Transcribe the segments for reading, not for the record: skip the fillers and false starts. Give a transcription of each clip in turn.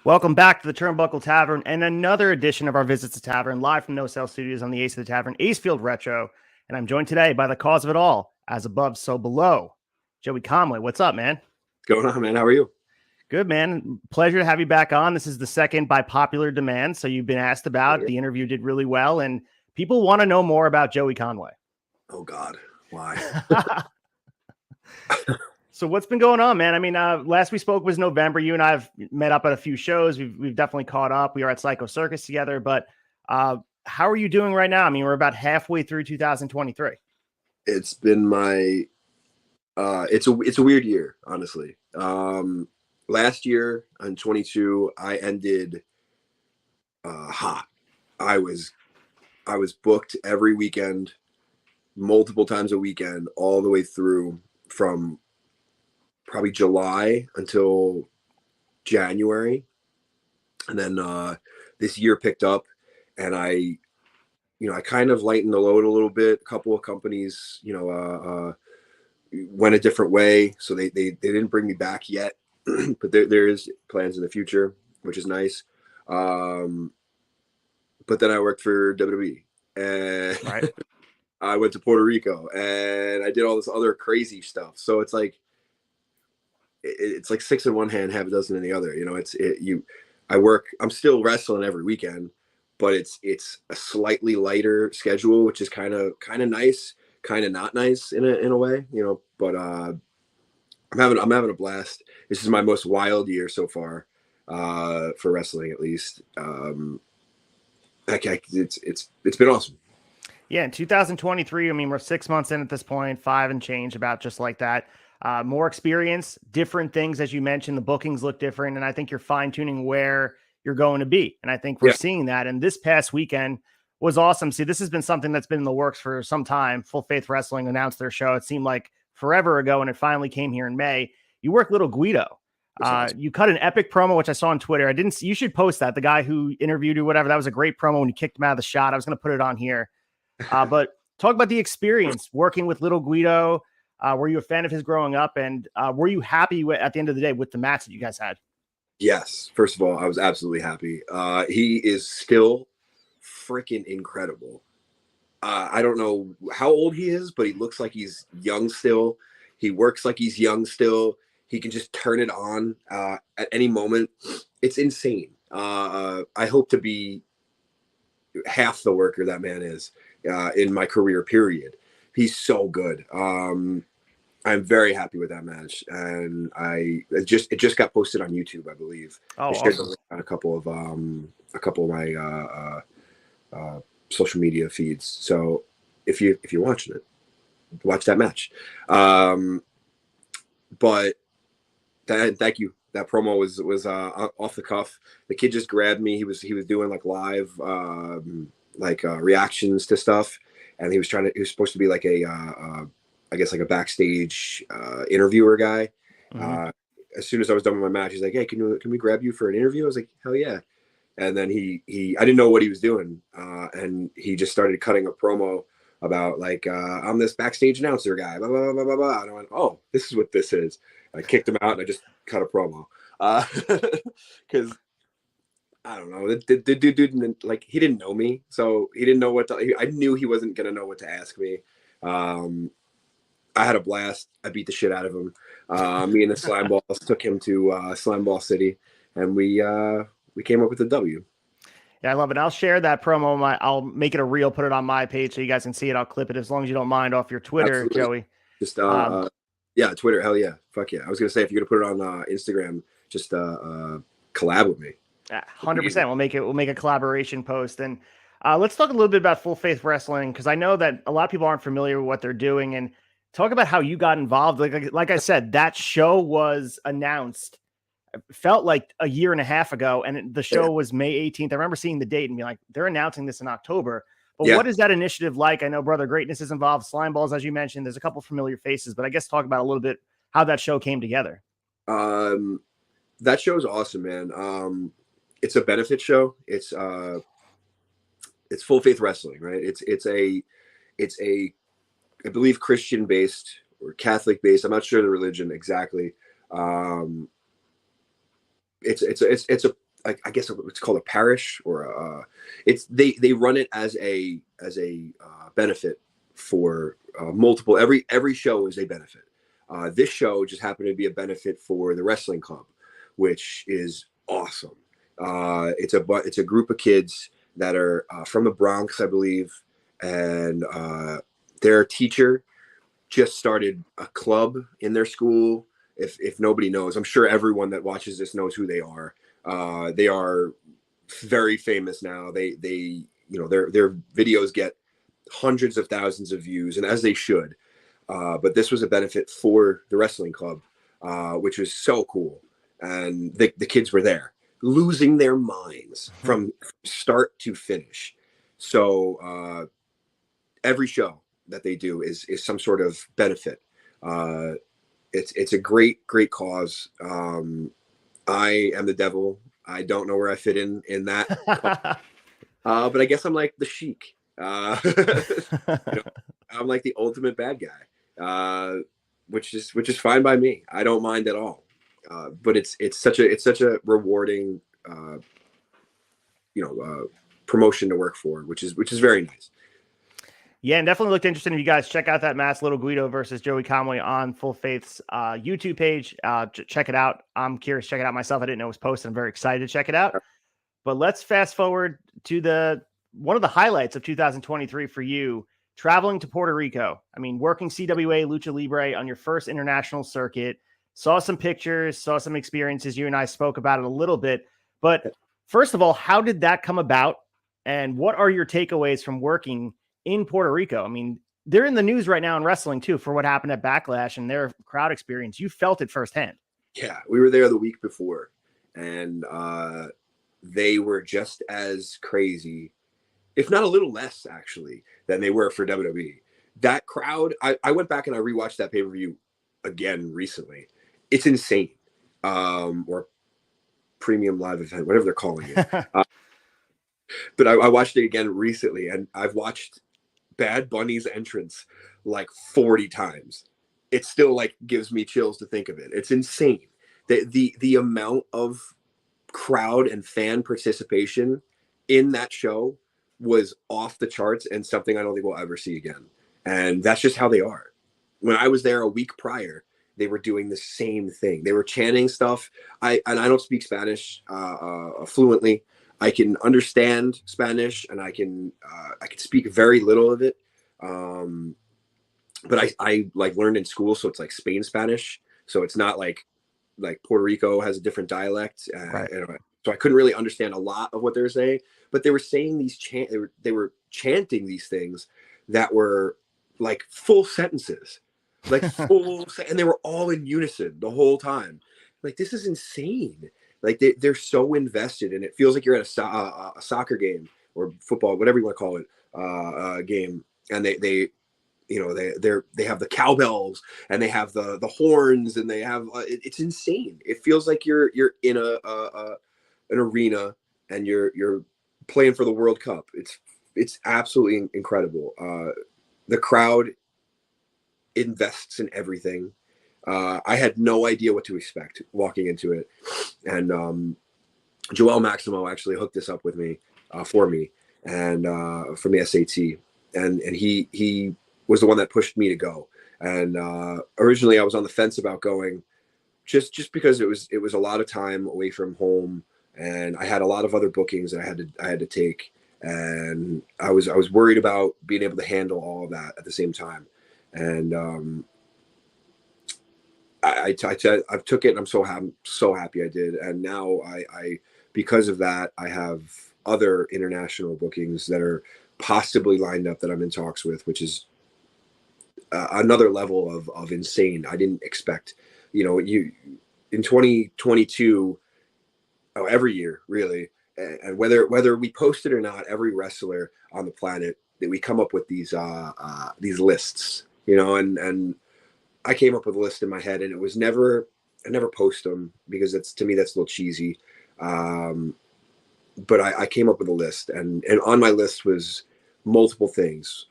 Welcome back to the Turnbuckle Tavern and another edition of our Visits to Tavern, live from No Cell Studios on the Ace of the Tavern, Acefield Retro. And I'm joined today by the cause of it all, as above, so below, Joey Conway. What's up, man? What's going on, man? How are you? Good, man. Pleasure to have you back on. This is the second by popular demand. So you've been asked about. The interview did really well, and people want to know more about Joey Conway. Oh, God. Why? So what's been going on, man? I mean, last we spoke was November. You and I have met up at a few shows. We've definitely caught up. We were at Psycho Circus together. But how are you doing right now? I mean, we're about halfway through 2023. It's been my it's a weird year, honestly. Last year on 22, I ended hot. I was booked every weekend, multiple times a weekend, all the way through from probably July until January. And then this year picked up, and I kind of lightened the load a little bit. A couple of companies, went a different way, so they didn't bring me back yet, but there is plans in the future, which is nice. But then I worked for WWE, and Right. I went to Puerto Rico, and I did all this other crazy stuff. So it's like six in one hand, half a dozen in the other. I'm still wrestling every weekend, but it's a slightly lighter schedule, which is kind of nice, kind of not nice in a way, but I'm having a blast. This is my most wild year so far, for wrestling, at least. It's been awesome. Yeah, in 2023, I mean, we're 6 months in at this point, 5 and change, about just like that. More experience, different things, as you mentioned. The bookings look different, and I think you're fine tuning where you're going to be. And I think we're seeing that. And this past weekend was awesome. See, this has been something that's been in the works for some time. Full Faith Wrestling announced their show. It seemed like forever ago, and it finally came here in May. You work Little Guido. Awesome. You cut an epic promo, which I saw on Twitter. I didn't see, you should post that. The guy who interviewed you, whatever. That was a great promo when you kicked him out of the shot. I was going to put it on here. But talk about the experience working with Little Guido. Were you a fan of his growing up? And were you happy at the end of the day with the match that you guys had? Yes. First of all, I was absolutely happy. He is still freaking incredible. I don't know how old he is, but he looks like he's young still. He works like he's young still. He can just turn it on at any moment. It's insane. I hope to be half the worker that man is in my career, period. He's so good. I'm very happy with that match, and it just got posted on YouTube, I believe. Oh, I shared awesome. on a couple of my social media feeds. So if you're watching it, watch that match. But thank you. That promo was off the cuff. The kid just grabbed me. He was doing like live reactions to stuff, and he was supposed to be like I guess like a backstage interviewer guy. Mm-hmm. As soon as I was done with my match, he's like, "Hey, can we grab you for an interview?" I was like, "Hell yeah!" And then he I didn't know what he was doing, and he just started cutting a promo about like I'm this backstage announcer guy, blah blah blah blah blah. And I went, "Oh, this is what this is." And I kicked him out, and I just cut a promo because I don't know. The dude didn't, like, he didn't know me, so he didn't know what to. I knew he wasn't gonna know what to ask me. I had a blast. I beat the shit out of him. Me and the Slime Balls took him to Slime Ball City, and we came up with a W. Yeah, I love it. I'll share that promo. I'll make it a reel, put it on my page so you guys can see it. I'll clip it as long as you don't mind off your Twitter, Absolutely. Joey. Just yeah, Twitter. Hell yeah, fuck yeah. I was gonna say, if you're gonna put it on Instagram, just collab with me. 100%. We'll make a collaboration post. And let's talk a little bit about Full Faith Wrestling, because I know that a lot of people aren't familiar with what they're doing, and talk about how you got involved. Like I said, that show was announced. It felt like a year and a half ago, and the show was May 18th. I remember seeing the date and being like, they're announcing this in October. But what is that initiative like? I know Brother Greatness is involved, Slime Balls, as you mentioned. There's a couple familiar faces, but I guess talk about a little bit how that show came together. That show is awesome, man. It's a benefit show. It's Full Faith Wrestling, right? It's a I believe Christian based or Catholic based. I'm not sure the religion exactly. It's a I guess it's called a parish, or it's they run it as a benefit for multiple. Every show is a benefit. This show just happened to be a benefit for the wrestling club, which is awesome. It's a group of kids that are from the Bronx, I believe, and their teacher just started a club in their school. If nobody knows, I'm sure everyone that watches this knows who they are. They are very famous now. They their videos get hundreds of thousands of views, and as they should. But this was a benefit for the wrestling club, which was so cool. And the kids were there, losing their minds from start to finish. So every show that they do is some sort of benefit. It's a great cause. I am the devil. I don't know where I fit in that, but I guess I'm like the Sheik. I'm like the ultimate bad guy, which is fine by me. I don't mind at all. But it's such a rewarding, promotion to work for, which is very nice. Yeah, and definitely looked interesting. If you guys check out that match, Little Guido versus Joey Conway on Full Faith's YouTube page, check it out. I'm curious to check it out myself. I didn't know it was posted. I'm very excited to check it out. But let's fast forward to one of the highlights of 2023 for you, traveling to Puerto Rico. I mean, working CWA Lucha Libre on your first international circuit. Saw some pictures, saw some experiences. You and I spoke about it a little bit. But first of all, how did that come about? And what are your takeaways from working in Puerto Rico? I mean, they're in the news right now in wrestling too for what happened at Backlash and their crowd experience. You felt it firsthand. Yeah, we were there the week before, and they were just as crazy, if not a little less, actually, than they were for WWE. That crowd, I went back and I rewatched that pay-per-view again recently. It's insane. Or premium live event, whatever they're calling it. But I watched it again recently, and I've watched Bad Bunny's entrance like 40 times. It still like gives me chills to think of it. It's insane. The amount of crowd and fan participation in that show was off the charts, and something I don't think we'll ever see again. And that's just how they are. When I was there a week prior, they were doing the same thing. They were chanting stuff. I don't speak Spanish fluently. I can understand Spanish, and I can speak very little of it. But I like learned in school, so it's like Spain Spanish. So it's not like Puerto Rico has a different dialect. Right. So I couldn't really understand a lot of what they were saying. But they were saying they were chanting these things that were like full sentences, like and they were all in unison the whole time. Like, this is insane. Like they're so invested, and it feels like you're at a soccer game or football, whatever you want to call it, game. And they have the cowbells, and they have the horns, and they have it's insane. It feels like you're in an arena, and you're playing for the World Cup. It's absolutely incredible. The crowd invests in everything. I had no idea what to expect walking into it, and Joel Maximo actually hooked this up with me for me, and from the SAT, and he was the one that pushed me to go. And originally I was on the fence about going, just because it was a lot of time away from home, and I had a lot of other bookings that I had to take, and I was worried about being able to handle all of that at the same time. And I took it, and I'm so happy I did. And now I because of that, I have other international bookings that are possibly lined up that I'm in talks with, which is another level of insane. I didn't expect, in 2022, every year really, and whether we post it or not, every wrestler on the planet, that we come up with these lists, and I came up with a list in my head, and I never post them because to me that's a little cheesy. But I came up with a list, and on my list was multiple things.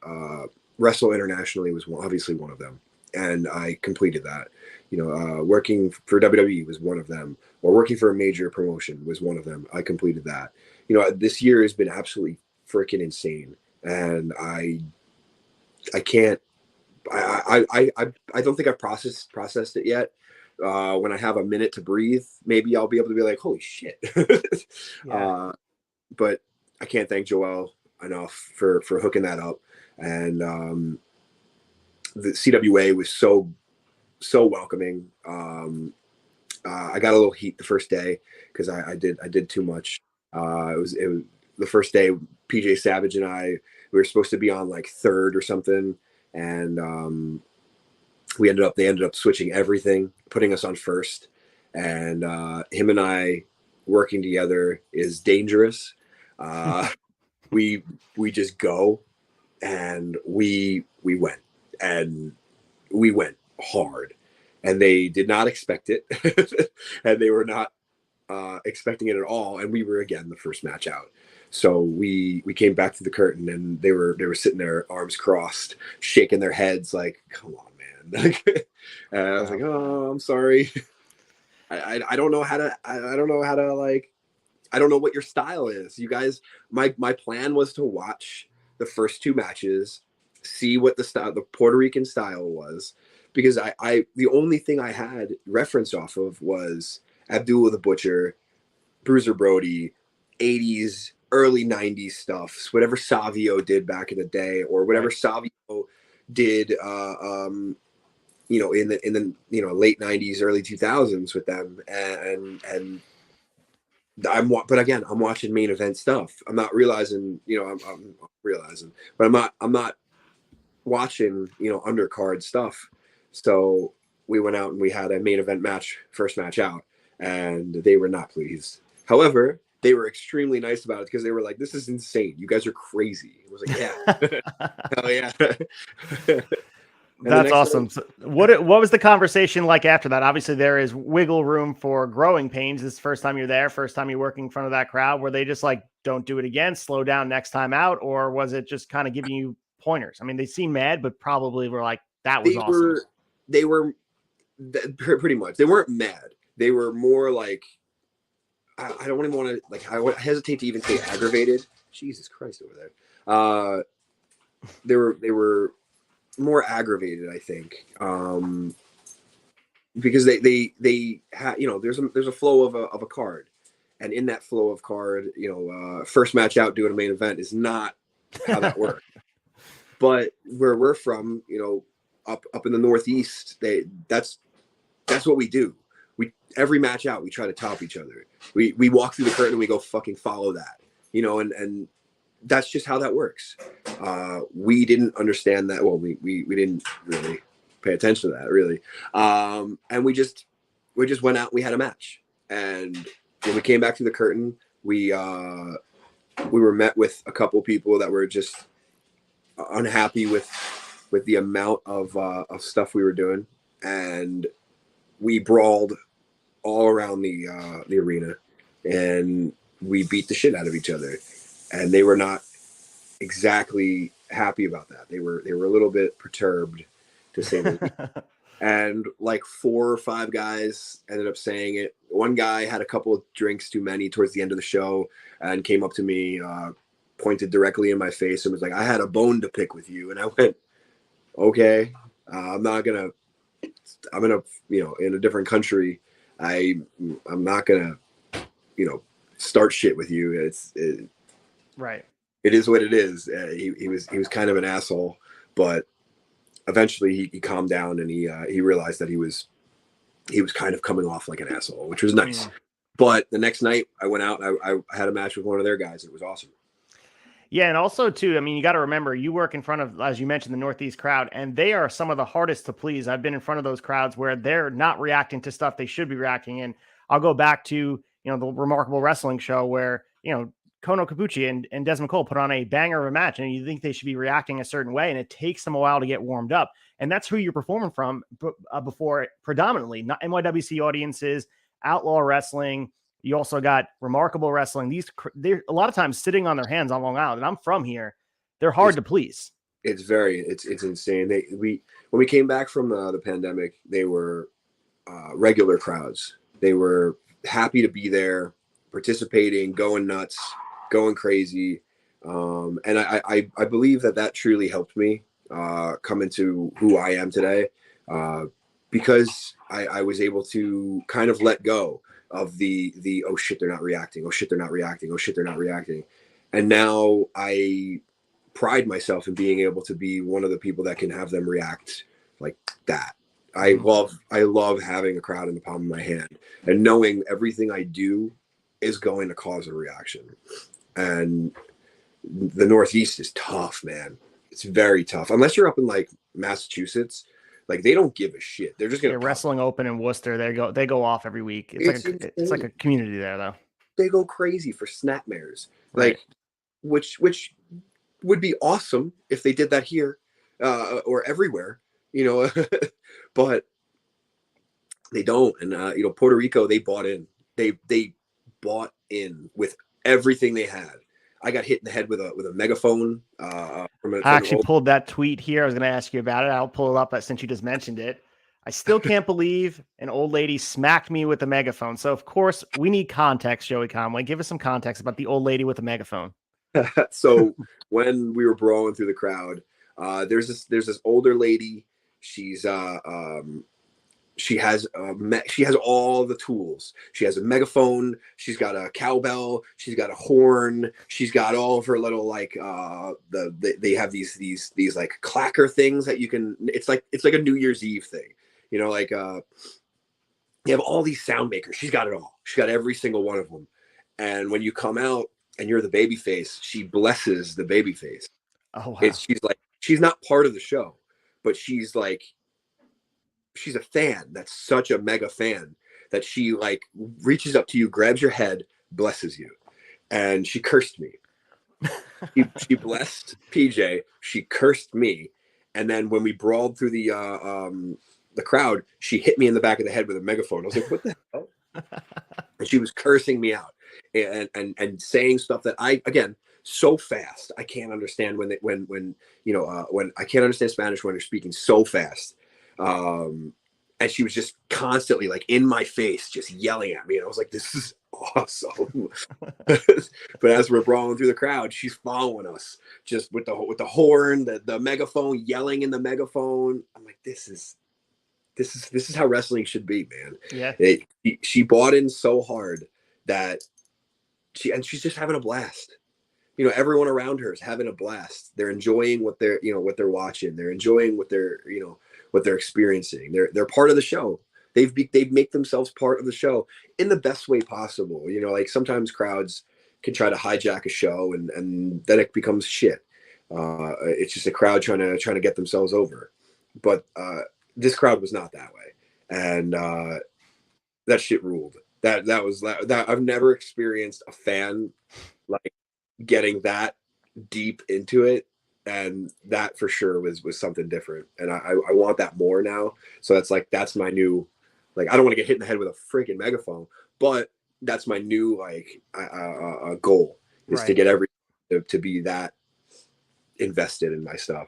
Wrestle internationally was obviously one of them, and I completed that. Working for WWE was one of them, or working for a major promotion was one of them. I completed that. This year has been absolutely freaking insane, and I can't. I don't think I've processed it yet. When I have a minute to breathe, maybe I'll be able to be like, holy shit. Yeah. But I can't thank Joel enough for hooking that up. And the CWA was so welcoming. I got a little heat the first day because I did too much. It was the first day. PJ Savage and we were supposed to be on like third or something, and they ended up switching everything, putting us on first. And him and I working together is dangerous. We just go, and we went, and we went hard, and they did not expect it, and they were not expecting it at all. And we were again the first match out. So we came back to the curtain, and they were sitting there, arms crossed, shaking their heads like, "Come on, man!" I was like, "Oh, I'm sorry. I don't know how to. I don't know how to like. I don't know what your style is. You guys, my plan was to watch the first two matches, see what the Puerto Rican style was, because the only thing I had reference off of was Abdullah the Butcher, Bruiser Brody, 80s, early 90s stuff, whatever Savio did back in the day, or whatever Savio did in the late 90s, early 2000s with them. And but again, I'm watching main event stuff. I'm not realizing, I'm realizing, but I'm not watching, undercard stuff. So we went out and we had a main event match, first match out, and they were not pleased. However, they were extremely nice about it because they were like, "This is insane. You guys are crazy." I was like, "Yeah, hell yeah." That's awesome. So what was the conversation like after that? Obviously, there is wiggle room for growing pains. This is the first time you're there, first time you're working in front of that crowd. Were they just like, "Don't do it again, slow down next time out," or was it just kind of giving you pointers? I mean, they seem mad, but probably were like, "That was awesome." They were pretty much. They weren't mad. They were more like, I don't even want to like. I hesitate to even say aggravated. Jesus Christ, over there. They were more aggravated, I think, because they had, there's a flow of a card, and in that flow of card, first match out doing a main event is not how that works. But where we're from, up in the Northeast, that's what we do. Every match out, we try to top each other. We walk through the curtain and we go fucking follow that, and that's just how that works. We didn't understand that. Well, we didn't really pay attention to that, really. And we just went out and we had a match. And when we came back to the curtain, we were met with a couple people that were just unhappy with the amount of stuff we were doing. And we brawled all around the arena, and we beat the shit out of each other. And they were not exactly happy about that. They were a little bit perturbed, to say the least. And like 4 or 5 guys ended up saying it. One guy had a couple of drinks too many towards the end of the show and came up to me, pointed directly in my face, and was like, "I had a bone to pick with you." And I went, "Okay, I'm in a different country. I'm not gonna, start shit with you. Right. It is what it is." He was kind of an asshole, but eventually he calmed down, and he realized that he was kind of coming off like an asshole, which was nice. But the next night I went out, I had a match with one of their guys. It was awesome. Yeah, and also too, I mean, you got to remember, you work in front of, as you mentioned, the Northeast crowd, and they are some of the hardest to please. I've been in front of those crowds where they're not reacting to stuff they should be reacting. And I'll go back to, the Remarkable Wrestling show where, Kono Kabuchi and Desmond Cole put on a banger of a match, and you think they should be reacting a certain way, and it takes them a while to get warmed up. And that's who you're performing from before, predominantly, not NYWC audiences, Outlaw Wrestling. You also got Remarkable Wrestling. They're a lot of times sitting on their hands on Long Island, and I'm from here. They're hard to please. It's insane. When we came back from the pandemic, they were regular crowds. They were happy to be there, participating, going nuts, going crazy. And I believe that truly helped me come into who I am today, because I was able to kind of let go of the oh shit, they're not reacting, oh shit, they're not reacting, oh shit, they're not reacting. And now I pride myself in being able to be one of the people that can have them react like that. I love having a crowd in the palm of my hand and knowing everything I do is going to cause a reaction. And the Northeast is tough, man. It's very tough. Unless you're up in like Massachusetts, like they don't give a shit. They're just gonna Wrestling Open in Worcester. They go off every week. It's like a community there though. They go crazy for snapmares, right. Like which would be awesome if they did that here or everywhere, you know. But they don't. And you know, Puerto Rico, they bought in. They bought in with everything they had. I got hit in the head with a megaphone. I actually pulled that tweet here. I was going to ask you about it. I'll pull it up since you just mentioned it. I still can't believe an old lady smacked me with a megaphone. So, of course, we need context, Joey Conway. Give us some context about the old lady with a megaphone. So when we were brawling through the crowd, there's this older lady. She's she has all the tools. She has a megaphone. She's got a cowbell. She's got a horn. She's got all of her little like they have these like clacker things that you can. It's like a New Year's Eve thing, you know. Like you have all these sound makers. She's got it all. She's got every single one of them. And when you come out and you're the baby face, she blesses the baby face. Oh wow. She's not part of the show, but she's a fan that's such a mega fan that she like reaches up to you, grabs your head, blesses you. And she cursed me. She blessed PJ, she cursed me, and then when we brawled through the crowd, she hit me in the back of the head with a megaphone. I was like, what the hell? And she was cursing me out and saying stuff that again, so fast. I can't understand when I can't understand Spanish when they're speaking so fast. And she was just constantly like in my face, just yelling at me. And I was like, this is awesome. But as we're brawling through the crowd, she's following us just with the horn, the megaphone, yelling in the megaphone. I'm like, this is how wrestling should be, man. Yeah. She bought in so hard that she's just having a blast. You know, everyone around her is having a blast. They're enjoying what they're watching. They're enjoying what they're experiencing. They're part of the show. They make themselves part of the show in the best way possible. You know, like sometimes crowds can try to hijack a show and then it becomes shit. It's just a crowd trying to get themselves over. But this crowd was not that way. And that shit ruled. That I've never experienced a fan like getting that deep into it, and that for sure was something different, and I want that more now. So that's my new, like, I don't want to get hit in the head with a freaking megaphone, but that's my new like goal is to get everyone to be that invested in my stuff.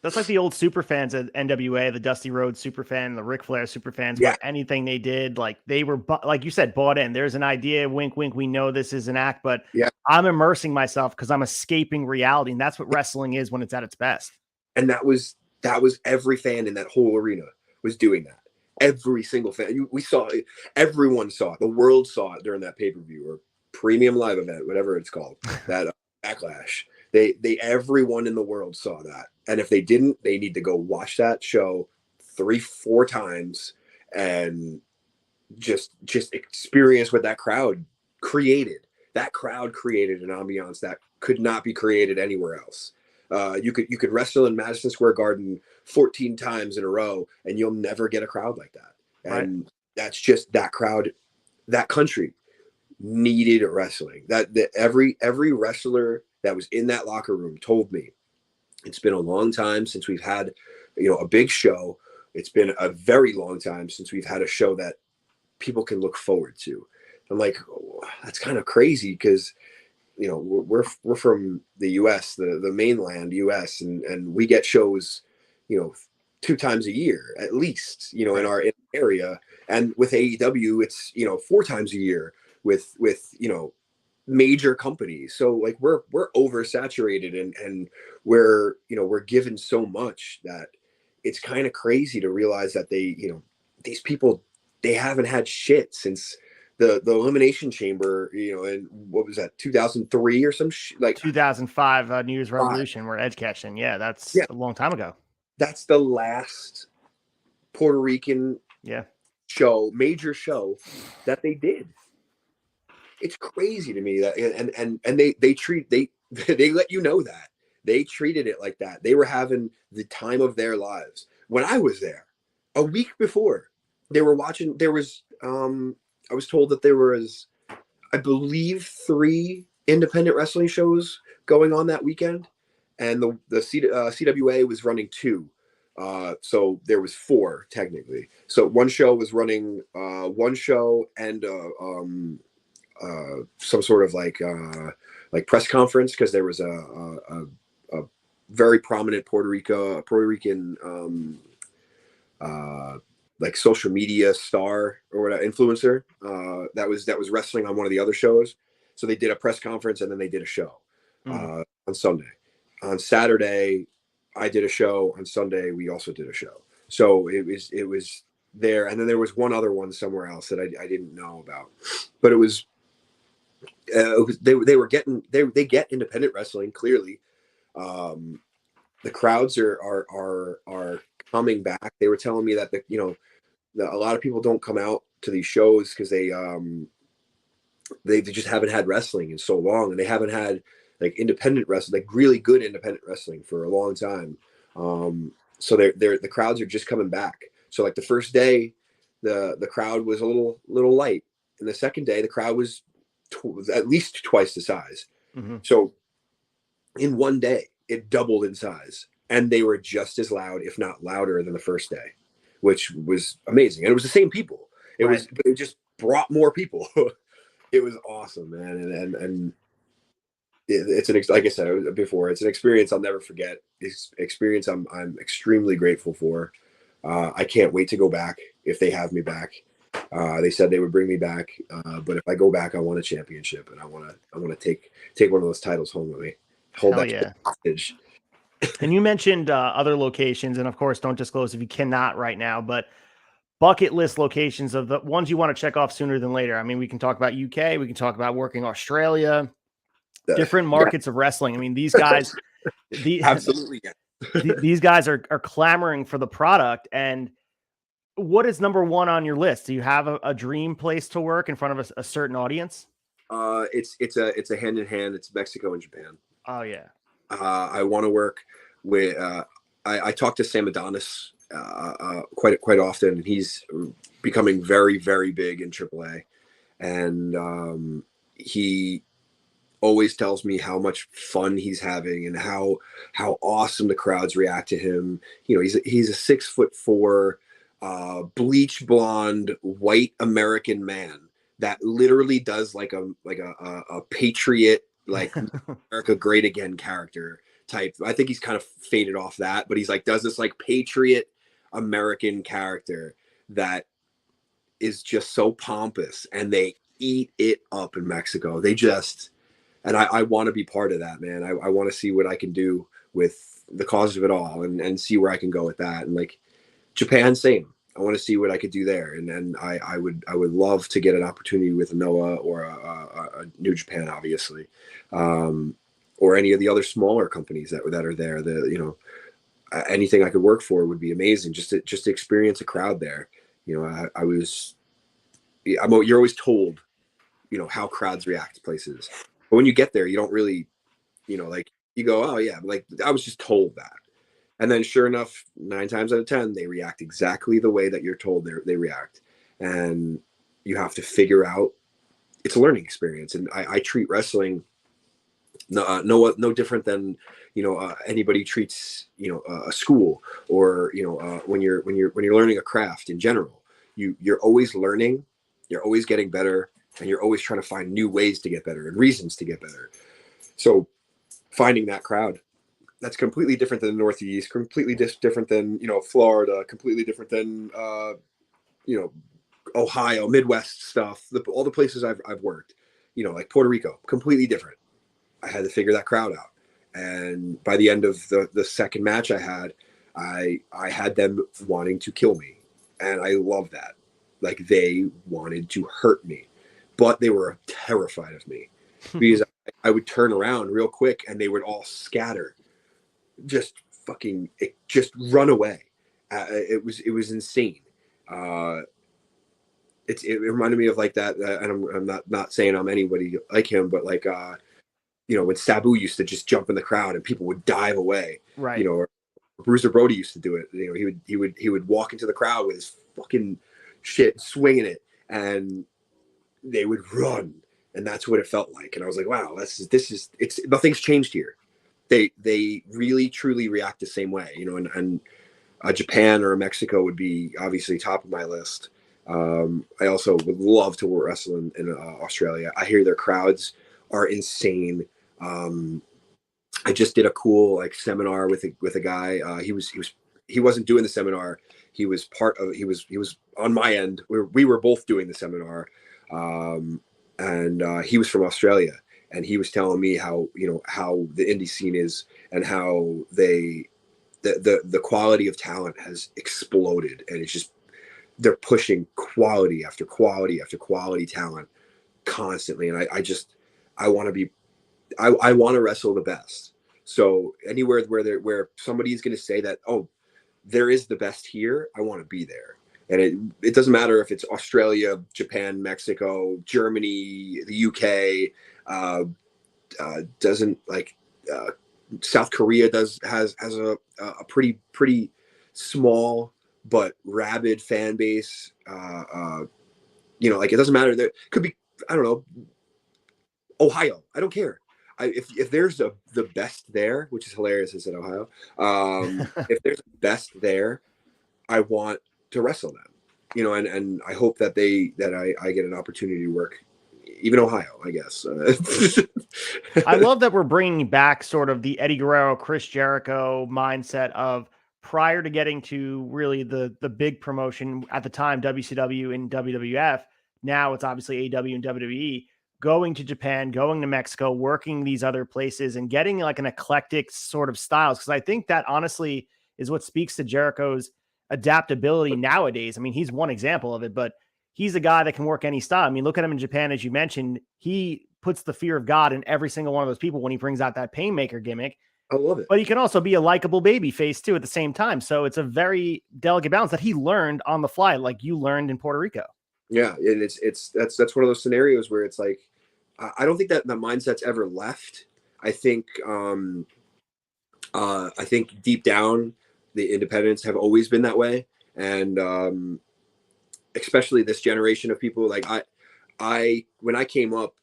That's like the old super fans at NWA, the Dusty Rhodes super fan, the Ric Flair super fans. Yeah. Where anything they did, like they were, like you said, bought in. There's an idea, wink, wink. We know this is an act, but yeah, I'm immersing myself because I'm escaping reality, and that's what wrestling is when it's at its best. And that was every fan in that whole arena was doing that. Every single fan. We saw it. Everyone saw it. The world saw it during that pay-per-view or premium live event, whatever it's called. That Backlash. Everyone in the world saw that. And if they didn't, they need to go watch that show 3-4 times and just experience what that crowd created. That crowd created an ambiance that could not be created anywhere else. You could wrestle in Madison Square Garden 14 times in a row and you'll never get a crowd like that. And that's just that crowd, that country needed wrestling. That every wrestler that was in that locker room told me it's been a long time since we've had, a big show. It's been a very long time since we've had a show that people can look forward to. I'm like, oh, that's kind of crazy because, we're from the U.S., the mainland U.S., and we get shows, 2 times a year at least, you know, Right. in our area. And with AEW, it's, you know, 4 times a year with, you know, major companies. So like we're oversaturated, and we're, you know, we're given so much that it's kind of crazy to realize that they, you know, these people, they haven't had shit since the Elimination Chamber, you know, and what was that, 2003 or some like 2005 New Year's 5. Revolution where Edge cashed in. Yeah, that's Yeah, a long time ago. that's the last Puerto Rican Yeah. show, major show that they did. It's crazy to me that, and they treat, they they let you know that they treated it like that. They were having the time of their lives. When I was there a week before, they were watching, there was I was told that there was, I believe, 3 independent wrestling shows going on that weekend, and CWA was running 2. So there was 4 technically. So one show was running, one show and some sort of like press conference, because there was a very prominent Puerto Rican like social media star or whatever, influencer, that was wrestling on one of the other shows. So they did a press conference and then they did a show on Sunday. On Saturday, I did a show. On Sunday, we also did a show. So it was there, and then there was one other one somewhere else that I didn't know about, but it was they were getting, they get independent wrestling clearly. The crowds are coming back. They were telling me that you know, a lot of people don't come out to these shows because they just haven't had wrestling in so long, and they haven't had like independent wrestling, like really good independent wrestling for a long time. So they're the crowds are just coming back. So like the first day, the crowd was a little light, and the second day the crowd was at least twice the size. Mm-hmm. So in one day, it doubled in size, and they were just as loud, if not louder, than the first day, which was amazing. And it was the same people. Right. But it just brought more people. It was awesome, man. And it's like I said before, it's an experience I'll never forget. It's experience I'm extremely grateful for. I can't wait to go back if they have me back. They said they would bring me back, but if I go back, I want a championship, and I want to take one of those titles home with me. Hold Hell that yeah. hostage. And you mentioned other locations, and of course, don't disclose if you cannot right now, but bucket list locations of the ones you want to check off sooner than later. I mean, we can talk about UK, we can talk about working Australia, different Yeah, markets of wrestling. I mean, these guys, absolutely. Yeah. these guys are clamoring for the product. And what is number one on your list? Do you have a dream place to work in front of a certain audience? It's a hand in hand. It's Mexico and Japan. Oh yeah. I want to work with. I talk to Sam Adonis quite often, and he's becoming very, very big in AAA, and he always tells me how much fun he's having and how awesome the crowds react to him. You know, he's a 6'4", bleach blonde, white American man that literally does like a patriot, like America Great Again character type. I think he's kind of faded off that, but he's like does this like patriot American character that is just so pompous, and they eat it up in Mexico. They just, and I want to be part of that, man. I want to see what I can do with the cause of it all, and see where I can go with that. And like Japan, same. I want to see what I could do there, and I would love to get an opportunity with Noah or a New Japan, obviously, or any of the other smaller companies that are there. The, you know, anything I could work for would be amazing. Just to experience a crowd there. You know, you're always told, you know, how crowds react to places, but when you get there, you don't really, you know, like you go, oh yeah, like I was just told that. And then sure enough, 9 times out of 10, they react exactly the way that you're told they react. And you have to figure out, it's a learning experience. And I treat wrestling no different than, you know, anybody treats, you know, a school, or, you know, when you're learning a craft in general, you're always learning, you're always getting better, and you're always trying to find new ways to get better and reasons to get better. So finding that crowd that's completely different than the Northeast, completely different than, you know, Florida, completely different than, you know, Ohio, Midwest stuff, all the places I've worked, you know, like Puerto Rico, completely different. I had to figure that crowd out. And by the end of the second match I had them wanting to kill me. And I love that. Like, they wanted to hurt me, but they were terrified of me because I would turn around real quick and they would all scatter, just just run away. It was insane. Uh, it reminded me of like that, and I'm not saying I'm anybody like him, but like you know, when Sabu used to just jump in the crowd and people would dive away, you Right. know, or Bruiser Brody used to do it. You know, he would walk into the crowd with his fucking shit, swinging it, and they would run, and that's what it felt like. And I was like, wow, this is it's nothing's changed here. They really truly react the same way, you know, and Japan or Mexico would be obviously top of my list. I also would love to wrestle in Australia. I hear their crowds are insane. I just did a cool like seminar with a guy. He wasn't doing the seminar. He was part of. He was on my end. We were both doing the seminar, and he was from Australia, and he was telling me how, you know, how the indie scene is and how the quality of talent has exploded, and it's just they're pushing quality after quality after quality talent constantly, and I want to be I want to wrestle the best. So anywhere where somebody's going to say that, oh, there is the best here, I want to be there. And it doesn't matter if it's Australia, Japan, Mexico, Germany, the UK, doesn't like South Korea has a pretty small but rabid fan base. You know, like, it doesn't matter. There could be, I don't know, Ohio. I don't care. If there's the best there, which is hilarious, I said Ohio. If there's the best there, I want to wrestle them. You know, and I hope that I get an opportunity to work, even Ohio, I guess. I love that we're bringing back sort of the Eddie Guerrero, Chris Jericho mindset of prior to getting to really the big promotion at the time, WCW and WWF. Now it's obviously AEW and WWE. Going to Japan, going to Mexico, working these other places, and getting like an eclectic sort of styles. Because I think that honestly is what speaks to Jericho's adaptability nowadays. I mean, he's one example of it, but he's a guy that can work any style. I mean, look at him in Japan, as you mentioned. He puts the fear of God in every single one of those people when he brings out that Painmaker gimmick. I love it. But he can also be a likable baby face too at the same time. So it's a very delicate balance that he learned on the fly, like you learned in Puerto Rico. Yeah, and that's one of those scenarios where it's like, I don't think that the mindset's ever left. I think I think deep down the independents have always been that way, and especially this generation of people. Like I when I came up,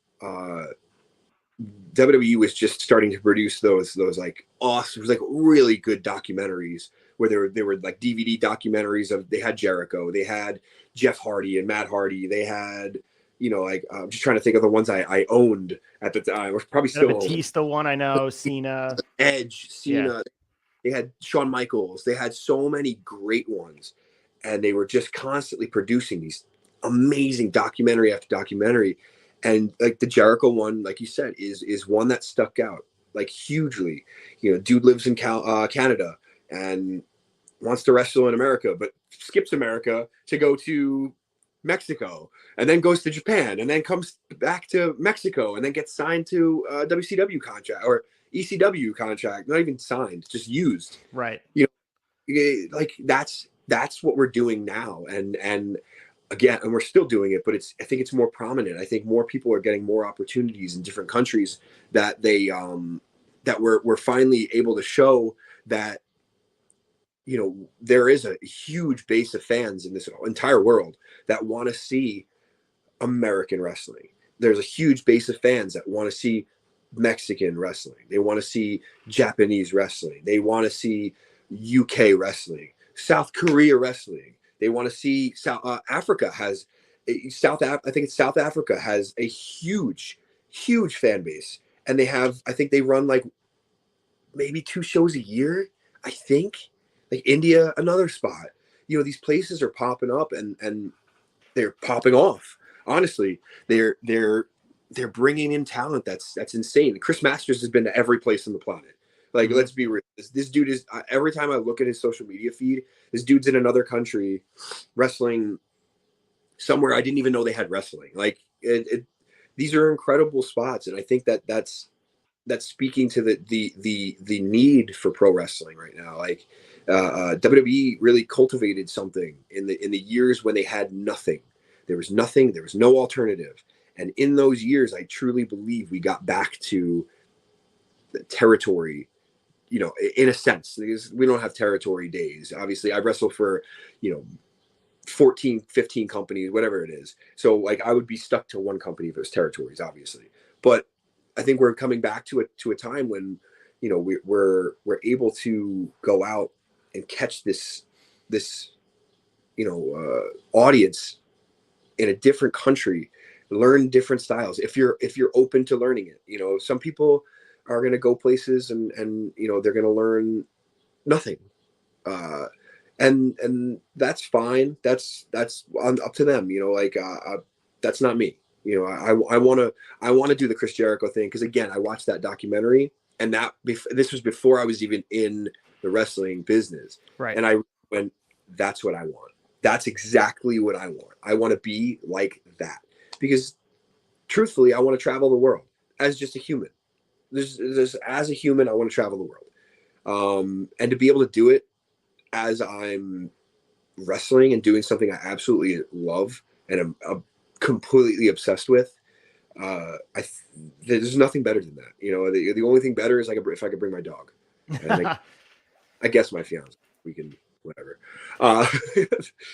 WWE was just starting to produce those like awesome, it was like really good documentaries where they were like DVD documentaries of, they had Jericho, they had Jeff Hardy and Matt Hardy, they had, you know, like I'm just trying to think of the ones I owned at the time, or probably The still own. Batista one, I know, Cena, Edge, Cena, yeah. they had Shawn Michaels, they had so many great ones, and they were just constantly producing these amazing documentary after documentary. And like the Jericho one, like you said, is one that stuck out like hugely. You know, dude lives in Canada and wants to wrestle in America, but skips America to go to Mexico, and then goes to Japan, and then comes back to Mexico, and then gets signed to a WCW contract or ECW contract. Not even signed, just used. Right. You know, like that's what we're doing now, and again, and we're still doing it, but I think it's more prominent. I think more people are getting more opportunities in different countries that that we're finally able to show that, you know, there is a huge base of fans in this entire world that want to see American wrestling. There's a huge base of fans that want to see Mexican wrestling. They want to see Japanese wrestling. They want to see UK wrestling, South Korea wrestling. They want to see South Africa has I think it's South Africa has a huge fan base, and they have, I think they run like maybe 2 shows a year, I think. Like India, another spot. You know, these places are popping up and they're popping off. Honestly, they're bringing in talent that's insane. Chris Masters has been to every place on the planet. Like, let's be real. This dude is, every time I look at his social media feed, this dude's in another country wrestling somewhere I didn't even know they had wrestling. Like, these are incredible spots, and I think that's speaking to the need for pro wrestling right now. Like, WWE really cultivated something in the years when they had nothing. There was nothing. There was no alternative. And in those years, I truly believe we got back to the territory, you know, in a sense, because we don't have territory days. Obviously, I wrestle for, you know, 14, 15 companies, whatever it is. So like I would be stuck to one company if it was territories, obviously. But I think we're coming back to a time when, you know, we're able to go out and catch this, you know, audience in a different country, learn different styles. If you're open to learning it, you know, some people are going to go places and, you know, they're going to learn nothing. And that's fine. That's up to them. You know, like, that's not me. You know, I want to do the Chris Jericho thing. Cause again, I watched that documentary and this was before I was even in the wrestling business. Right. And I went, that's what I want. That's exactly what I want. I want to be like that because truthfully, I want to travel the world as just a human. As a human, I want to travel the world. And to be able to do it as I'm wrestling and doing something I absolutely love and I'm completely obsessed with, there's nothing better than that. You know, the only thing better is if I could bring my dog. And I guess my fiance, we can whatever.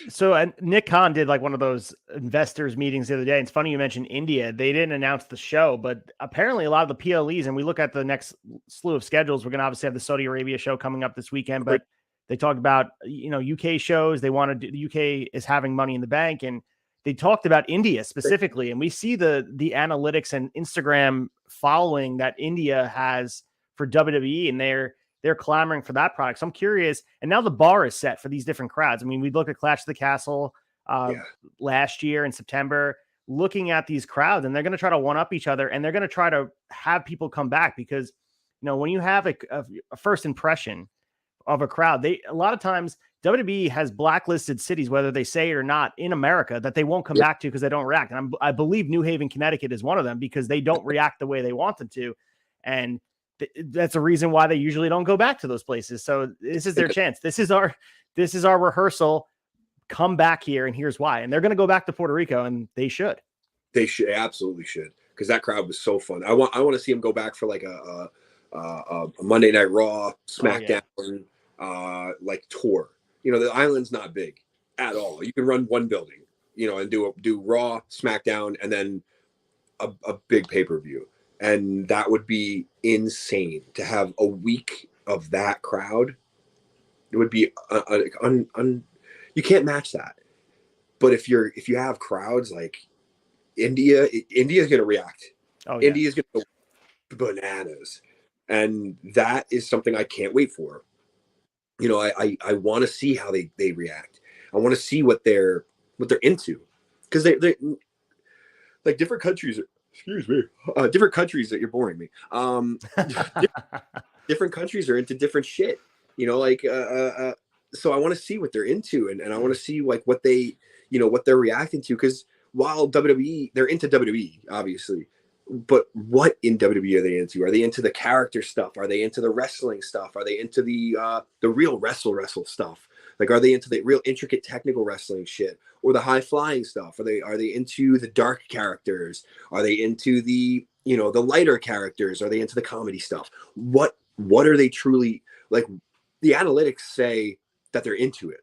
So and Nick Khan did like one of those investors meetings the other day. It's funny you mentioned India. They didn't announce the show, but apparently a lot of the PLEs, and we look at the next slew of schedules, we're going to obviously have the Saudi Arabia show coming up this weekend, but they talked about, you know, UK shows. They want to do, the UK is having Money in the Bank, and they talked about India specifically. And we see the analytics and Instagram following that India has for WWE, and they're clamoring for that product. So I'm curious. And now the bar is set for these different crowds. I mean, we look at Clash of the Castle last year in September, looking at these crowds, and they're going to try to one up each other, and they're going to try to have people come back because, you know, when you have a first impression of a crowd, a lot of times WWE has blacklisted cities, whether they say it or not, in America that they won't come back to because they don't react. And I believe New Haven, Connecticut is one of them because they don't react the way they want them to. And that's a reason why they usually don't go back to those places. So this is their chance. This is our rehearsal. Come back here, and here's why. And they're going to go back to Puerto Rico, and they should. They should, absolutely should, because that crowd was so fun. I want to see them go back for like a Monday Night Raw, SmackDown, like tour. You know, the island's not big at all. You can run one building, you know, and do Raw, SmackDown, and then a big pay-per-view. And that would be insane to have a week of that crowd. It would be you can't match that. But if you have crowds like India's going to react. Oh, yeah. India's going to go bananas, and that is something I can't wait for. You know, I want to see how they react. I want to see what they're into, because they like different countries. Excuse me. Different countries that you're boring me. Different countries are into different shit. You know, like so I want to see what they're into, and I want to see like what they, you know, what they're reacting to. Because while WWE, they're into WWE, obviously, but what in WWE are they into? Are they into the character stuff? Are they into the wrestling stuff? Are they into the real wrestle stuff? Like, are they into the real intricate technical wrestling shit, or the high flying stuff? Are they into the dark characters? Are they into the, you know, the lighter characters? Are they into the comedy stuff? What are they truly like? The analytics say that they're into it.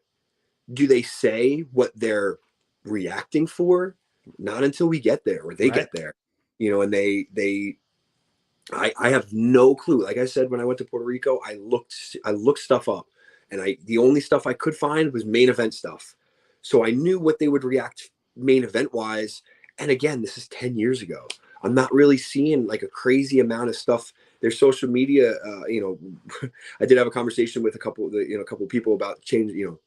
Do they say what they're reacting for? Not until we get there, or they get there, you know. And I have no clue. Like I said, when I went to Puerto Rico, I looked stuff up, and the only stuff I could find was main event stuff. So I knew what they would react main event wise. And again, this is 10 years ago. I'm not really seeing like a crazy amount of stuff their social media, you know, I did have a conversation with a couple of a couple of people about changing, you know,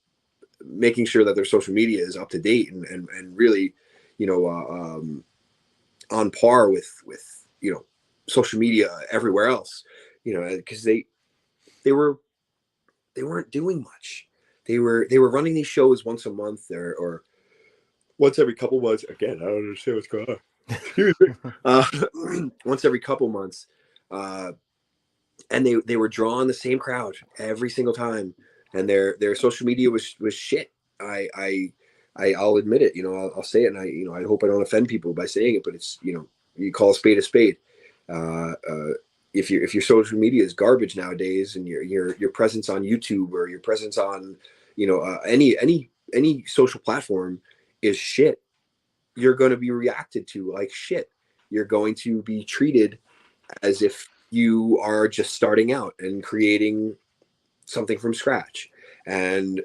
making sure that their social media is up to date and really, you know, on par with, you know, social media everywhere else, you know, because they weren't doing much. They were running these shows once a month or once every couple months. Again, I don't understand what's going on. Excuse me. Once every couple months, and they were drawing the same crowd every single time, and their social media was shit. I'll admit it. You know, I'll say it, and I hope I don't offend people by saying it, but it's, you know, you call a spade a spade. If your social media is garbage nowadays, and your presence on YouTube or your presence on, you know, any social platform is shit, you're going to be reacted to like shit. You're going to be treated as if you are just starting out and creating something from scratch. And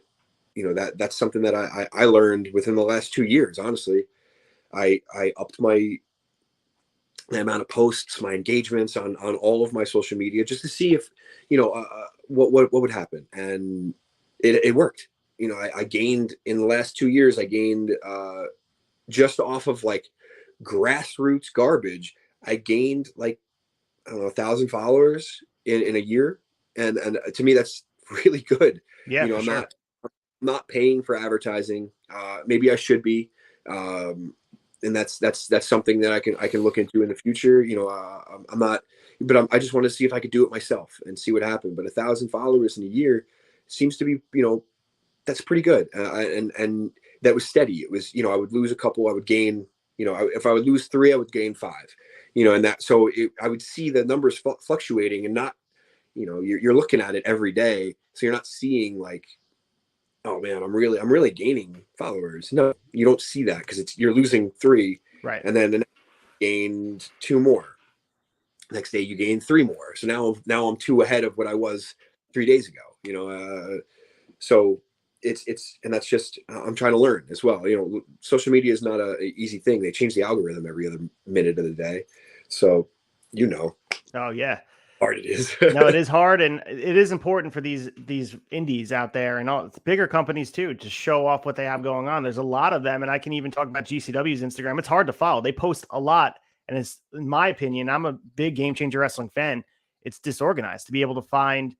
you know, that's something that I learned within the last 2 years. Honestly, I upped my amount of posts, my engagements on all of my social media, just to see if, you know, what would happen, and it worked. You know, I gained in the last 2 years. I gained just off of like grassroots garbage. I gained like, I don't know, 1,000 followers in a year, and to me that's really good. Yeah, You know, for sure. not paying for advertising. Maybe I should be, and that's something that I can look into in the future. You know, I'm not, but I just want to see if I could do it myself and see what happened. But 1,000 followers in a year seems to be, you know, that's pretty good, and that was steady. It was, you know, I would lose a couple, I would gain. You know, if I would lose 3, I would gain 5. You know, and that, so I would see the numbers fluctuating, and not, you know, you're looking at it every day, so you're not seeing like, oh man, I'm really gaining followers. No, you don't see that, because you're losing 3, Right. and then the next day you gained 2 more. Next day you gain 3 more. So now I'm 2 ahead of what I was 3 days ago. You know, so it's and that's just, I'm trying to learn as well. You know, social media is not a easy thing. They change the algorithm every other minute of the day. So, you know, Oh yeah. how hard it is. No, it is hard, and it is important for these indies out there and all bigger companies too to show off what they have going on. There's a lot of them, and I can even talk about GCW's Instagram. It's hard to follow. They post a lot, and it's, in my opinion, I'm a big Game Changer Wrestling fan. It's disorganized to be able to find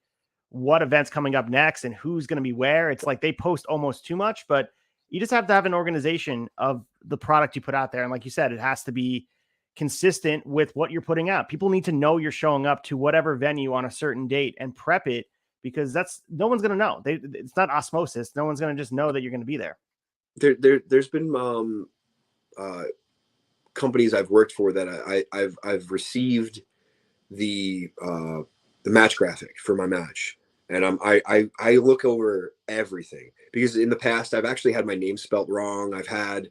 what events coming up next and who's going to be where. It's like they post almost too much, but you just have to have an organization of the product you put out there. And like you said, it has to be consistent with what you're putting out. People need to know you're showing up to whatever venue on a certain date and prep it, because that's, no one's going to know. It's not osmosis. No one's going to just know that you're going to be there. There's been companies I've worked for that I've received the match graphic for my match, and I look over everything, because in the past I've actually had my name spelt wrong. I've had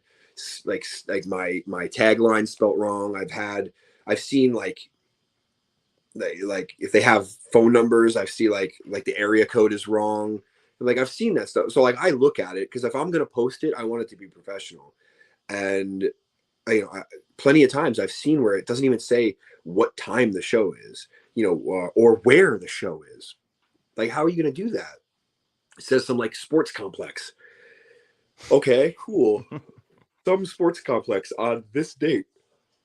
like my tagline spelt wrong. I've seen like if they have phone numbers, I see like the area code is wrong. Like I've seen that stuff. So like I look at it, because if I'm gonna post it, I want it to be professional. And you know, plenty of times I've seen where it doesn't even say what time the show is, you know, or where the show is. Like, how are you going to do that? It says some like sports complex. Okay, cool. Some sports complex on this date,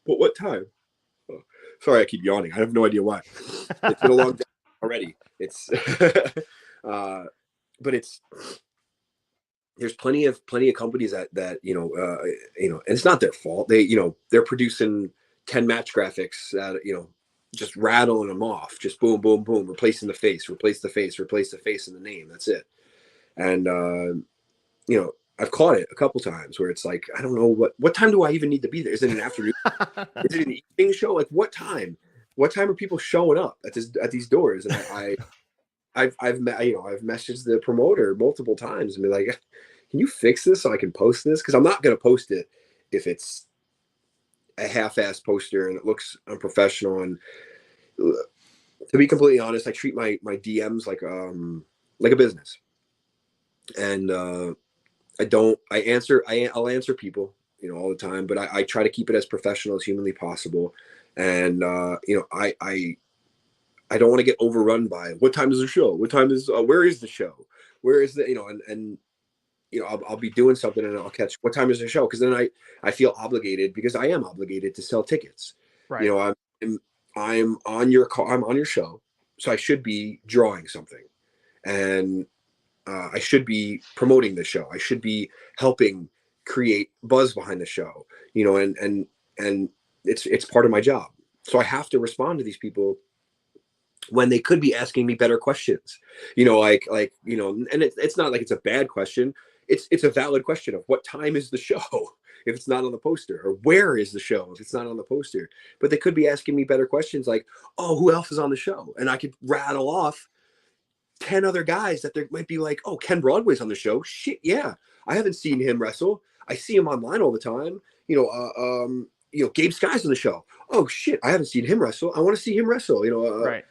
but what time? Oh, sorry, I keep yawning. I have no idea why. It's been a long day already. It's, but there's plenty of companies that you know, and it's not their fault. They're producing 10 match graphics that, you know, just rattling them off, just boom, boom, boom, replacing the face, replace the face, replace the face and the name. That's it. And you know, I've caught it a couple times where it's like, I don't know what time do I even need to be there? Is it an afternoon? Is it an evening show? Like what time? What time are people showing up at these doors? And I've messaged the promoter multiple times and be like, can you fix this so I can post this? Because I'm not going to post it if it's a half-assed poster and it looks unprofessional. And to be completely honest, I treat my DMs like a business. And I'll answer people, you know, all the time, but I try to keep it as professional as humanly possible. And you know, I don't want to get overrun by what time is the show? What time is where is the show? Where is the and I'll be doing something and I'll catch what time is the show, because then I feel obligated, because I am obligated to sell tickets. Right. I'm on your call, I'm on your show, so I should be drawing something, and I should be promoting the show. I should be helping create buzz behind the show, and it's part of my job. So I have to respond to these people when they could be asking me better questions, and it's not like it's a bad question. It's a valid question of what time is the show if it's not on the poster, or where is the show if it's not on the poster. But they could be asking me better questions like, oh, who else is on the show? And I could rattle off 10 other guys that there might be like, oh, Ken Broadway's on the show. Shit, yeah. I haven't seen him wrestle. I see him online all the time. Gabe Sky's on the show. Oh shit, I haven't seen him wrestle. I want to see him wrestle. Right.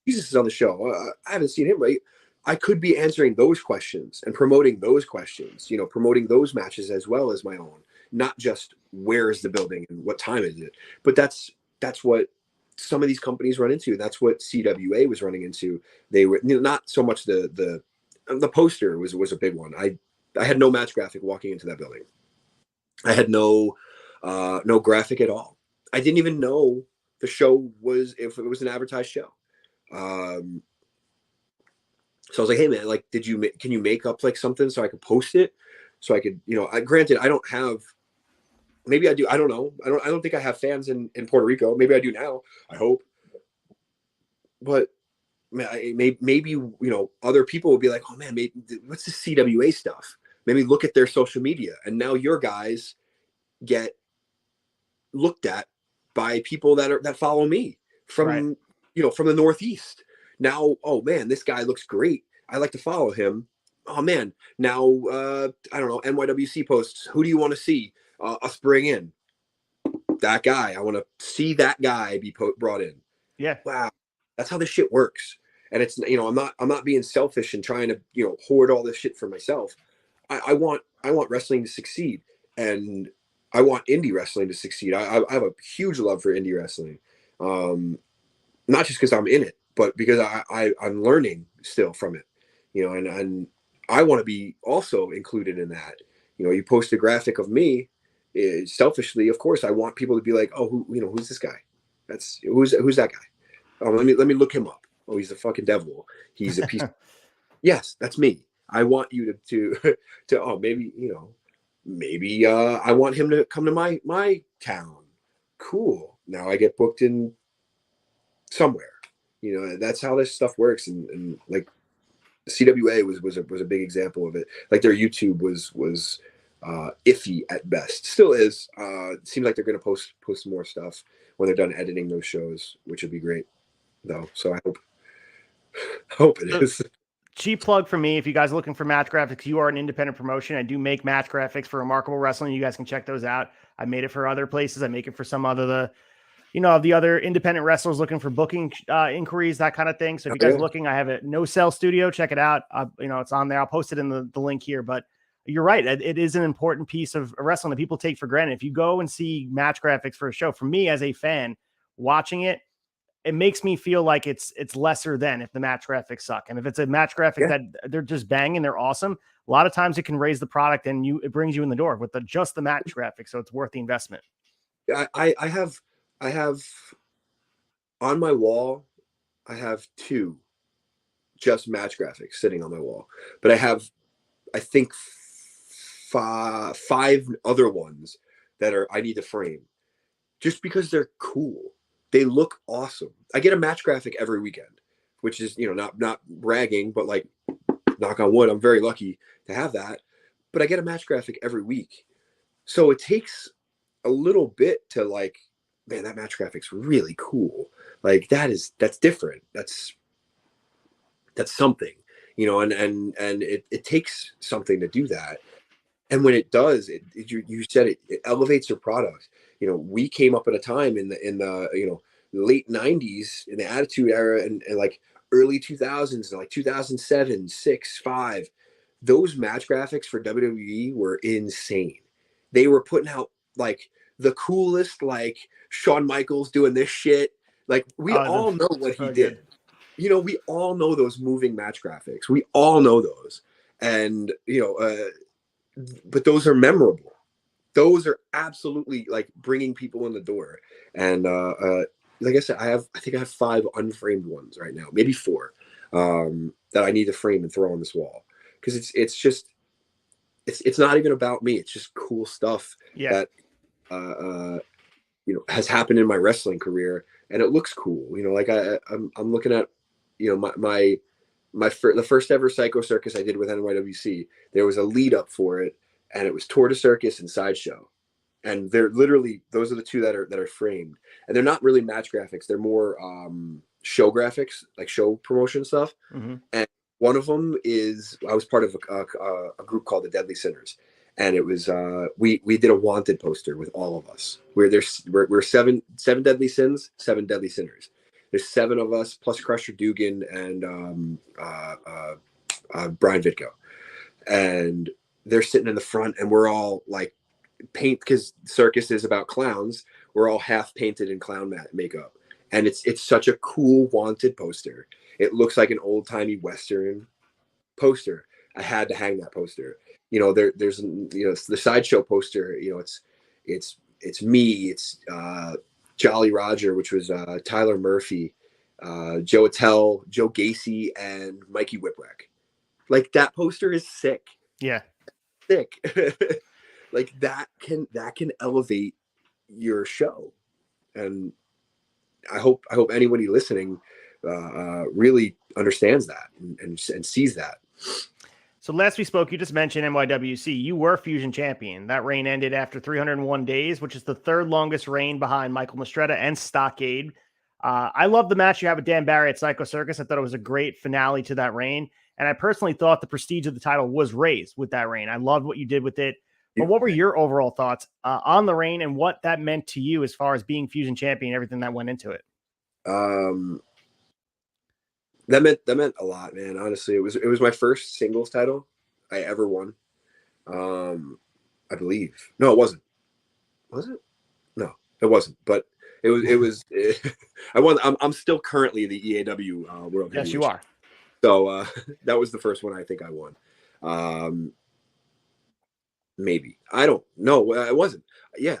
Jesus is on the show. I haven't seen him. Right. I could be answering those questions and promoting those questions, promoting those matches as well as my own, not just where is the building and what time is it. But that's what some of these companies run into. That's what CWA was running into. They were not so much the poster was a big one. I had no match graphic walking into that building. I had no graphic at all. I didn't even know the show was, if it was an advertised show. So I was like, hey man, like, can you make up like something so I could post it? So I could, granted, I don't have, maybe I do. I don't know. I don't think I have fans in Puerto Rico. Maybe I do now. I hope. But maybe, other people will be like, oh man, what's the CWA stuff? Maybe look at their social media, and now your guys get looked at by people that follow me from, right. From the Northeast. Now, oh man, this guy looks great. I like to follow him. Oh man, now, I don't know, NYWC posts, who do you want to see us bring in? That guy. I want to see that guy be brought in. Yeah. Wow. That's how this shit works. And it's, I'm not being selfish and trying to, hoard all this shit for myself. I want wrestling to succeed, and I want indie wrestling to succeed. I have a huge love for indie wrestling. Not just because I'm in it, but because I'm learning still from it, and I want to be also included in that. You post a graphic of me, selfishly, of course, I want people to be like, oh, who's this guy? Who's that guy? Oh, let me look him up. Oh, he's a fucking devil. He's a piece. Yes, that's me. I want you to oh, maybe, maybe I want him to come to my town. Cool. Now I get booked in somewhere. That's how this stuff works. And like CWA was a big example of it. Like their YouTube was iffy at best. Still is. It seems like they're going to post more stuff when they're done editing those shows, which would be great though. So I hope it is. Cheap plug for me. If you guys are looking for match graphics, you are an independent promotion. I do make match graphics for Remarkable Wrestling. You guys can check those out. I made it for other places. I make it for some other, the other independent wrestlers looking for booking inquiries, that kind of thing. So if you guys are looking, I have a No Sell Studio. Check it out. It's on there. I'll post it in the link here. But you're right. It is an important piece of wrestling that people take for granted. If you go and see match graphics for a show, for me as a fan watching it, it makes me feel like it's lesser than if the match graphics suck. And if it's a match graphic that they're just banging, they're awesome. A lot of times it can raise the product and it brings you in the door with just the match graphics. So it's worth the investment. I have on my wall, I have 2 just match graphics sitting on my wall, but I think 5 other ones that I need to frame just because they're cool. They look awesome. I get a match graphic every weekend, which is, not bragging, but like, knock on wood, I'm very lucky to have that. But I get a match graphic every week. So it takes a little bit to like, man, that match graphic's really cool. Like that's different. That's something, and it takes something to do that. And when it does, you said it elevates your product. We came up at a time in the late 90s in the Attitude Era and like early 2000s and like 2007, 6, 5. Those match graphics for WWE were insane. They were putting out like the coolest, like Shawn Michaels doing this shit. Like we all know what he did. you know, we all know those moving match graphics. We all know those. And, you know, but those are memorable. Those are absolutely like bringing people in the door. And like I said, I think I have 5 unframed ones right now, maybe 4, that I need to frame and throw on this wall. Because it's just, it's not even about me. It's just cool stuff Yeah. that, you know, has happened in my wrestling career, and it looks cool. You know, like I'm looking at, you know, the first ever Psycho Circus I did with NYWC. There was a lead up for it, and it was Tour de Circus and Sideshow, and they're literally, those are the 2 that are framed, and they're not really match graphics. They're more show graphics, like show promotion stuff. Mm-hmm. And one of them is, I was part of a group called the Deadly Sinners, and it was we did a wanted poster with all of us. We're 7 deadly sins, 7 deadly sinners. There's 7 of us plus Crusher Dugan and Brian Vitko, and they're sitting in the front, and we're all like paint, because circus is about clowns. We're all half painted in clown makeup, and it's such a cool wanted poster. It looks like an old timey Western poster. I had to hang that poster. You know, there's, you know, the Sideshow poster. You know, it's me. It's Jolly Roger, which was Tyler Murphy, Joe Attell, Joe Gacy, and Mikey Whipwreck. Like, that poster is sick. Yeah. Sick. Like, that can elevate your show. And I hope anybody listening really understands that and sees that. So last we spoke, you just mentioned NYWC. You were Fusion champion. That reign ended after 301 days, which is the 3rd longest reign behind Michael Mistretta and Stockade. I love the match you have with Dan Barry at Psycho Circus. I thought it was a great finale to that reign. And I personally thought the prestige of the title was raised with that reign. I loved what you did with it. But what were your overall thoughts on the reign and what that meant to you as far as being Fusion champion, everything that went into it? That meant a lot, man. Honestly, it was my first singles title I ever won. I believe. No, it wasn't. Was it? No, it wasn't. But it was. I won. I'm still currently the EAW World. Yes, you are. So that was the first one I think I won. Maybe, I don't know. It wasn't. Yeah,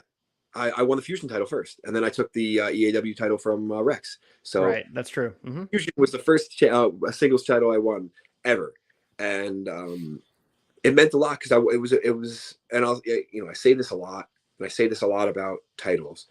I won the Fusion title first, and then I took the EAW title from Rex. So right, that's true. Mm-hmm. Fusion was the first singles title I won ever, and it meant a lot because it was, and I'll, you know, I say this a lot, and I say this a lot about titles.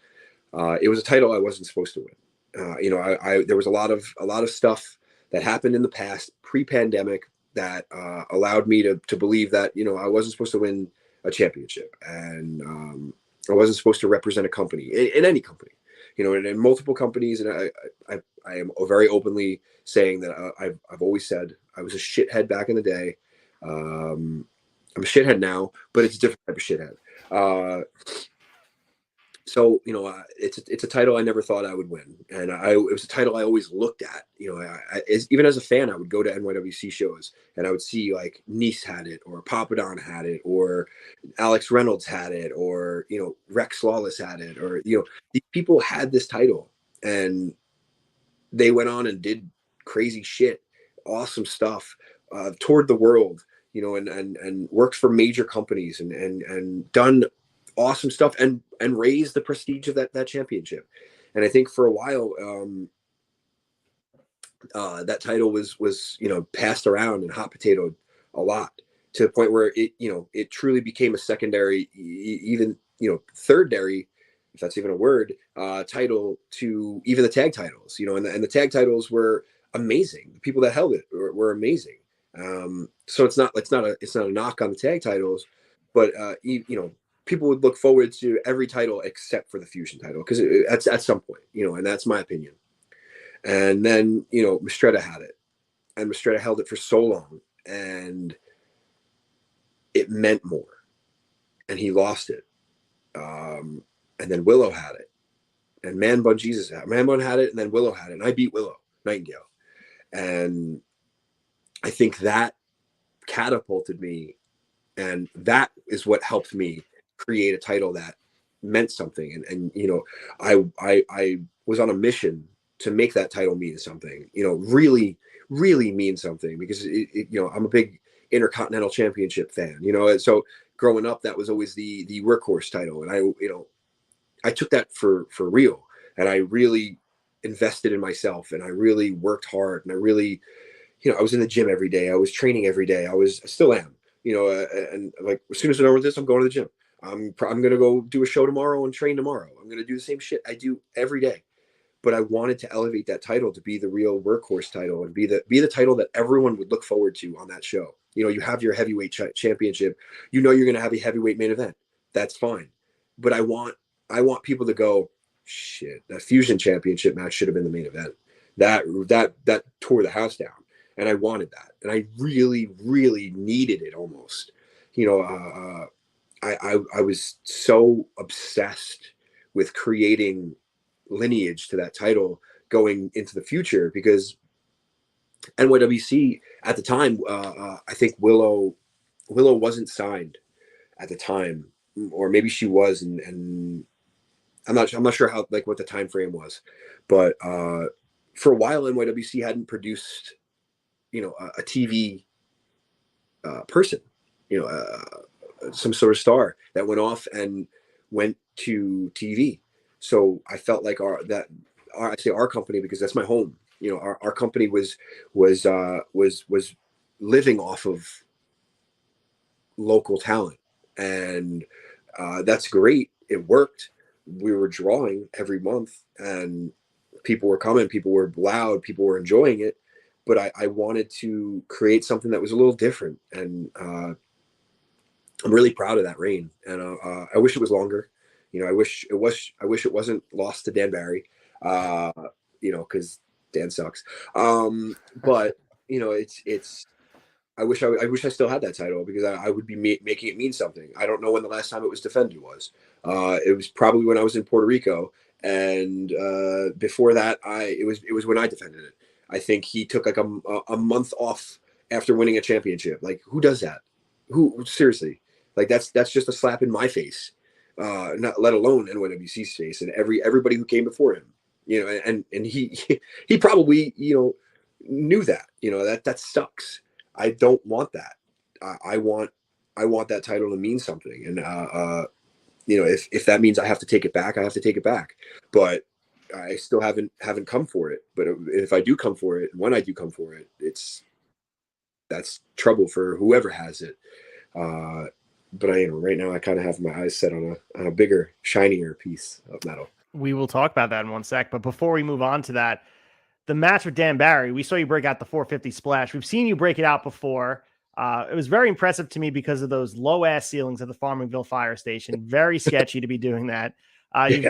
It was a title I wasn't supposed to win. You know, I there was a lot of stuff that happened in the past, pre-pandemic, that allowed me to believe that, you know, I wasn't supposed to win a championship, and I wasn't supposed to represent a company in any company, you know, in multiple companies. And I am very openly saying that I've always said I was a shithead back in the day. I'm a shithead now, but it's a different type of shithead. So, you know, it's a title I never thought I would win, and it was a title I always looked at. You know, even as a fan, I would go to NYWC shows, and I would see like Nice had it, or Papadon had it, or Alex Reynolds had it, or, you know, Rex Lawless had it, or, you know, these people had this title, and they went on and did crazy shit, awesome stuff, toured the world, you know, and worked for major companies, and done awesome stuff, and raised the prestige of that championship. And I think for a while, that title was, you know, passed around and hot potatoed a lot, to the point where it, you know, it truly became a secondary, even, you know, thirdary, if that's even a word, title to even the tag titles, you know, and the tag titles were amazing. The people that held it were amazing. So it's not a knock on the tag titles, but you know, people would look forward to every title except for the Fusion title, because at some point, you know, and that's my opinion. And then, you know, Mistretta had it, and Mistretta held it for so long, and it meant more, and he lost it. And then Willow had it, and Man Bun Jesus had it. Man Bun had it, and then Willow had it, and I beat Willow Nightingale. And I think that catapulted me, and that is what helped me create a title that meant something. And you know, I was on a mission make that title mean something, really, really mean something, because I'm a big Intercontinental Championship fan, and so growing up, that was always the workhorse title. And I took that for real. And I really invested in myself, and I really worked hard, and I really, I was in the gym every day. I was training every day. I still am, and like, as soon as I'm done with this, I'm going to the gym. I'm going to go do a show tomorrow and train tomorrow. I'm going to do the same shit I do every day. But I wanted to elevate that title to be the real workhorse title, and be the title that everyone would look forward to on that show. You have your heavyweight championship. You're going to have a heavyweight main event. That's fine. But I want people to go, shit, that Fusion Championship match should have been the main event. That tore the house down. And I wanted that. And I really, really needed it almost. I was so obsessed with creating lineage to that title going into the future, because NYWC at the time, I think Willow wasn't signed at the time, or maybe she was, and I'm not sure how, like, what the time frame was, but for a while NYWC hadn't produced a TV person, some sort of star that went off and went to TV. So I felt like I say our company because that's my home. Our company was living off of local talent, and that's great. It worked. We were drawing every month, and people were coming. People were loud. People were enjoying it. But I wanted to create something that was a little different, and I'm really proud of that reign. And I wish it was longer. I wish it wasn't lost to Dan Barry. Because Dan sucks. But it's. I wish I still had that title, because I would be making it mean something. I don't know when the last time it was defended was. It was probably when I was in Puerto Rico, and before that, it was when I defended it. I think he took like a month off after winning a championship. Like, who does that? Who, seriously? Like, that's just a slap in my face. Not let alone NYWC's face and everybody who came before him. And he probably knew that. That sucks. I don't want that. I want that title to mean something. And if that means I have to take it back, I have to take it back. But I still haven't come for it. But if I do come for it, when I do come for it, that's trouble for whoever has it. But right now I kind of have my eyes set on a bigger, shinier piece of metal. We will talk about that in one sec. But before we move on to that, the match with Dan Barry, we saw you break out the 450 splash. We've seen you break it out before. It was very impressive to me because of those low ass ceilings at the Farmingville Fire Station. Very sketchy to be doing that.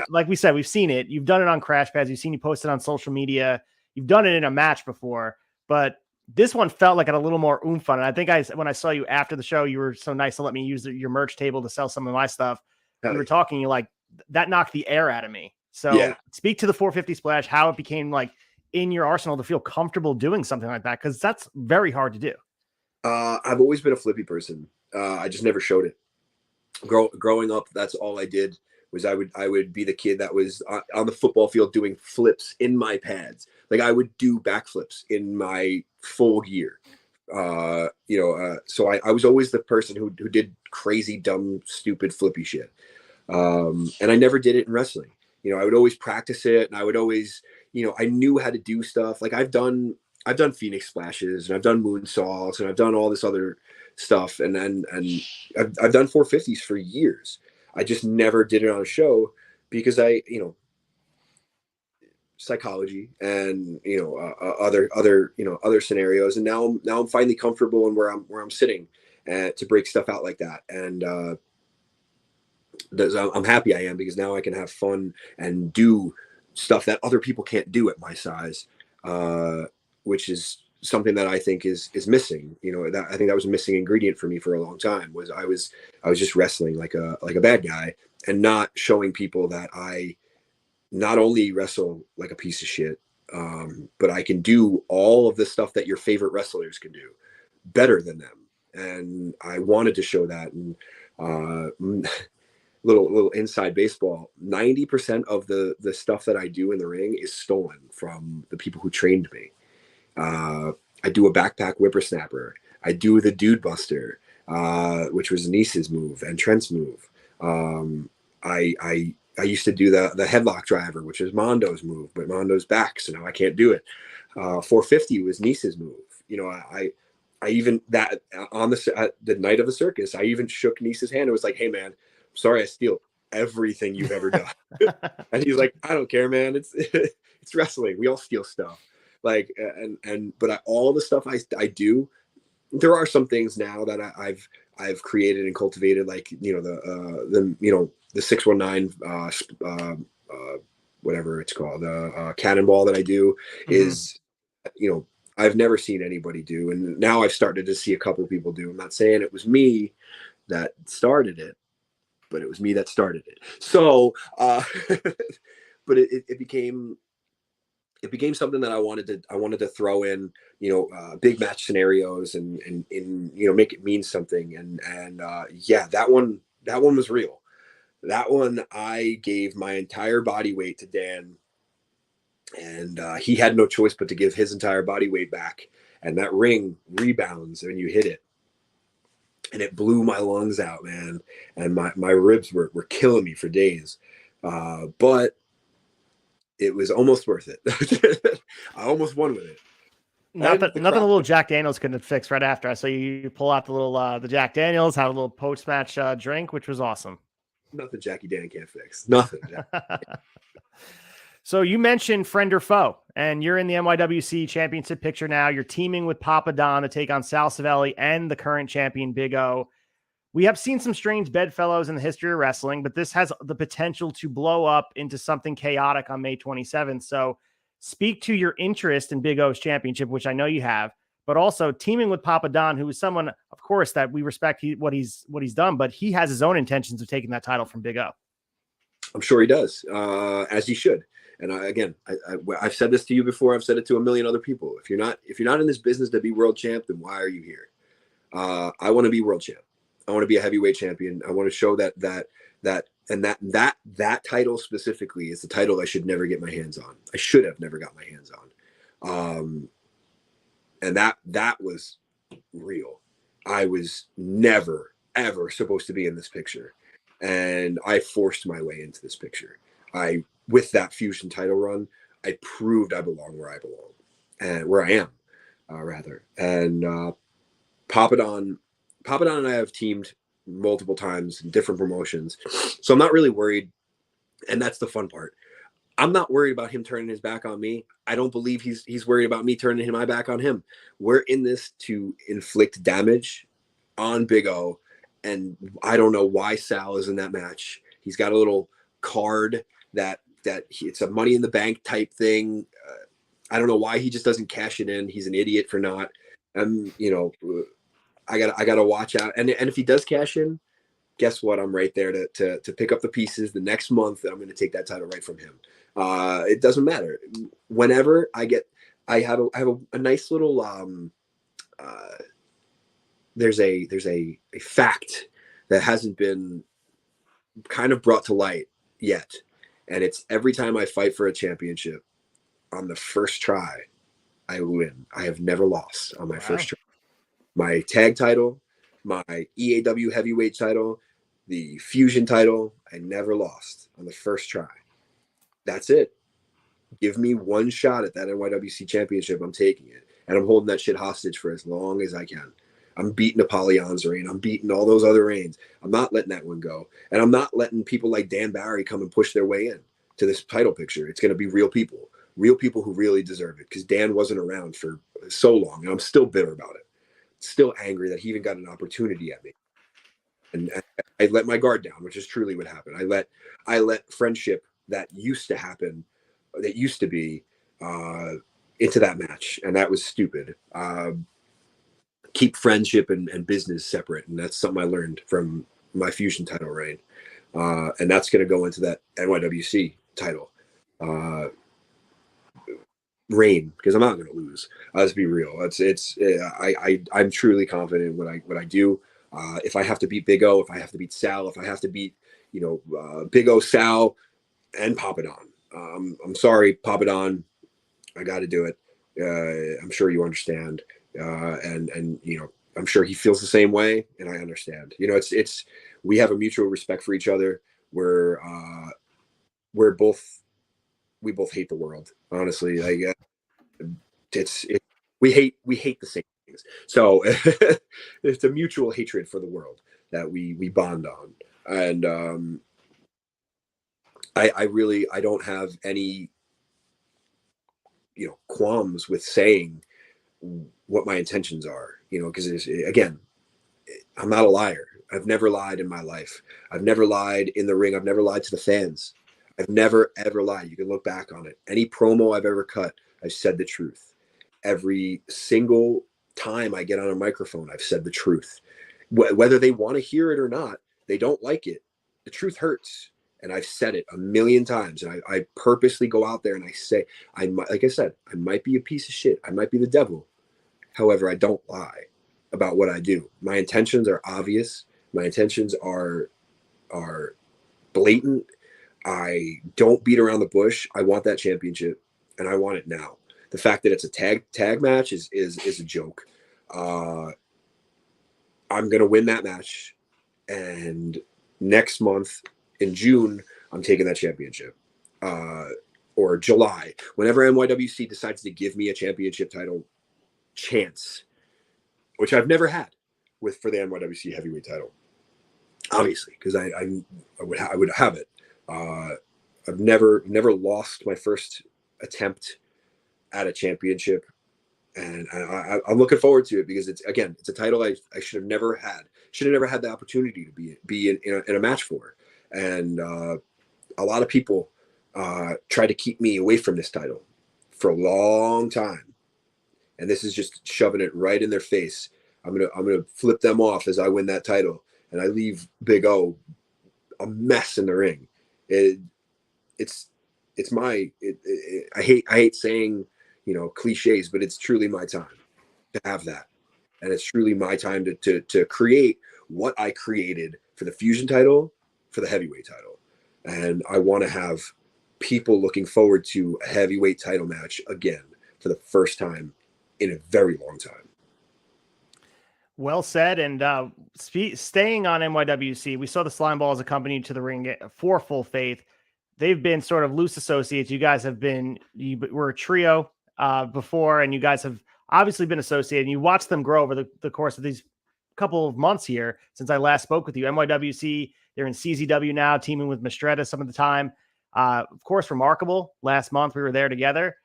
Like we said, we've seen it. You've done it on crash pads. You've seen you post it on social media. You've done it in a match before, but this one felt like a little more oomph on it. I think when I saw you after the show, you were so nice to let me use your merch table to sell some of my stuff. We were talking, you're like, that knocked the air out of me. So speak to the 450 splash, how it became like in your arsenal to feel comfortable doing something like that, because that's very hard to do. I've always been a flippy person. I just never showed it. Growing up, that's all I did. Was I would be the kid that was on the football field doing flips in my pads. Like, I would do backflips in my full gear. So I was always the person who did crazy, dumb, stupid, flippy shit. And I never did it in wrestling. I would always practice it, and I would always, I knew how to do stuff. Like, I've done Phoenix splashes, and I've done moonsaults, and I've done all this other stuff. And I've done 450s for years. I just never did it on a show because psychology and, other scenarios. And now I'm finally comfortable in where I'm sitting to break stuff out like that. And, I'm happy I am, because now I can have fun and do stuff that other people can't do at my size, which is something that I think is missing. I think that was a missing ingredient for me for a long time. Was I was just wrestling like a bad guy, and not showing people that I not only wrestle like a piece of shit, but I can do all of the stuff that your favorite wrestlers can do better than them. And I wanted to show that. And little inside baseball. 90% of the stuff that I do in the ring is stolen from the people who trained me. I do a backpack whippersnapper. I do the dude buster, which was Nice's move and Trent's move. I used to do the headlock driver, which is Mondo's move, but Mondo's back, so now I can't do it. 450 was Nice's move. You know, I even that on the night of the circus, I even shook Nice's hand. It was like, hey man, sorry, I steal everything you've ever done. And he's like, I don't care, man. It's it's wrestling. We all steal stuff. Like but all the stuff I do, there are some things now that I've created and cultivated, like the 619 whatever it's called, the cannonball that I do is I've never seen anybody do, and now I've started to see a couple people do. I'm not saying it was me that started it, but it was me that started it. So, but it became something that I wanted to throw in, big match scenarios and make it mean something. And yeah, that one was real. That one, I gave my entire body weight to Dan, and he had no choice but to give his entire body weight back. And that ring rebounds when you hit it. And it blew my lungs out, man. And my ribs were killing me for days. But it was almost worth it. I almost won with it. Nothing a little Jack Daniels couldn't fix right after. I saw you pull out the little the Jack Daniels, had a little post-match drink, which was awesome. Nothing Jackie Dan can't fix. Nothing. So you mentioned friend or foe, and you're in the NYWC championship picture now. You're teaming with Papa Don to take on Sal Savelli and the current champion Big O. We have seen some strange bedfellows in the history of wrestling, but this has the potential to blow up into something chaotic on May 27th. So speak to your interest in Big O's championship, which I know you have, but also teaming with Papa Don, who is someone, of course, that we respect what he's done, but he has his own intentions of taking that title from Big O. I'm sure he does, as he should. And I've said this to you before. I've said it to a million other people. If you're not in this business to be world champ, then why are you here? I want to be world champ. I want to be a heavyweight champion. I want to show that title specifically is the title I should never get my hands on. I should have never got my hands on. And that was real. I was never, ever supposed to be in this picture. And I forced my way into this picture. With that Fusion title run, I proved I belong where I belong, and where I am, rather. And Papa Don and I have teamed multiple times in different promotions, so I'm not really worried. And that's the fun part. I'm not worried about him turning his back on me. I don't believe he's worried about me turning my back on him. We're in this to inflict damage on Big O, and I don't know why Sal is in that match. He's got a little card that it's a Money in the Bank type thing. I don't know why he just doesn't cash it in. He's an idiot for not. I gotta watch out. And if he does cash in, guess what? I'm right there to pick up the pieces the next month. I'm going to take that title right from him. It doesn't matter. Whenever I have a nice little there's a fact that hasn't been kind of brought to light yet. And it's every time I fight for a championship, on the first try, I win. I have never lost on my first try. My tag title, my EAW heavyweight title, the Fusion title, I never lost on the first try. That's it. Give me one shot at that NYWC championship. I'm taking it. And I'm holding that shit hostage for as long as I can. I'm beating Apollyon's reign. I'm beating all those other reigns. I'm not letting that one go. And I'm not letting people like Dan Barry come and push their way in to this title picture. It's going to be real people who really deserve it, because Dan wasn't around for so long. And I'm still bitter about it. Still angry that he even got an opportunity at me. And I let my guard down, which is truly what happened. I let friendship that used to happen, that used to be, into that match. And that was stupid. Keep friendship and business separate. And that's something I learned from my Fusion title reign. And that's going to go into that NYWC title reign, because I'm not going to lose. Let's be real. I'm truly confident in what I do. If I have to beat Big O, if I have to beat Sal, if I have to beat Big O, Sal, and Papadon. I'm sorry, Papadon. I got to do it. I'm sure you understand. And I'm sure he feels the same way, and I understand. We have a mutual respect for each other. We both hate the world, honestly. Like we hate the same things. So it's a mutual hatred for the world that we bond on. And I don't have any qualms with saying what my intentions are, because again, I'm not a liar. I've never lied in my life. I've never lied in the ring. I've never lied to the fans. I've never, ever lied. You can look back on it. Any promo I've ever cut, I've said the truth. Every single time I get on a microphone, I've said the truth. Whether they want to hear it or not, they don't like it. The truth hurts. And I've said it a million times. And I purposely go out there and I say, like I said, I might be a piece of shit. I might be the devil. However, I don't lie about what I do. My intentions are obvious. My intentions are blatant. I don't beat around the bush. I want that championship, and I want it now. The fact that it's a tag match is a joke. I'm gonna win that match, and next month in June, I'm taking that championship. Or July, whenever NYWC decides to give me a championship title chance, which I've never had for the NYWC heavyweight title, obviously, because I would have it. I've never lost my first attempt at a championship, and I'm looking forward to it because it's a title I should have never had. Should have never had the opportunity to be in a match for, and a lot of people tried to keep me away from this title for a long time, and this is just shoving it right in their face. I'm gonna flip them off as I win that title, and I leave Big O a mess in the ring. I hate saying cliches, but it's truly my time to have that, and it's truly my time to create what I created for the fusion title, for the heavyweight title, and I want to have people looking forward to a heavyweight title match again for the first time in a very long time. Well said. And staying on NYWC, we saw the Slime Balls accompanied to the ring for Full Faith. They've been sort of loose associates. You guys were a trio before, and you guys have obviously been associated. And you watched them grow over the course of these couple of months here since I last spoke with you. NYWC, they're in CZW now, teaming with Mistretta some of the time. Of course, Remarkable. Last month, we were there together.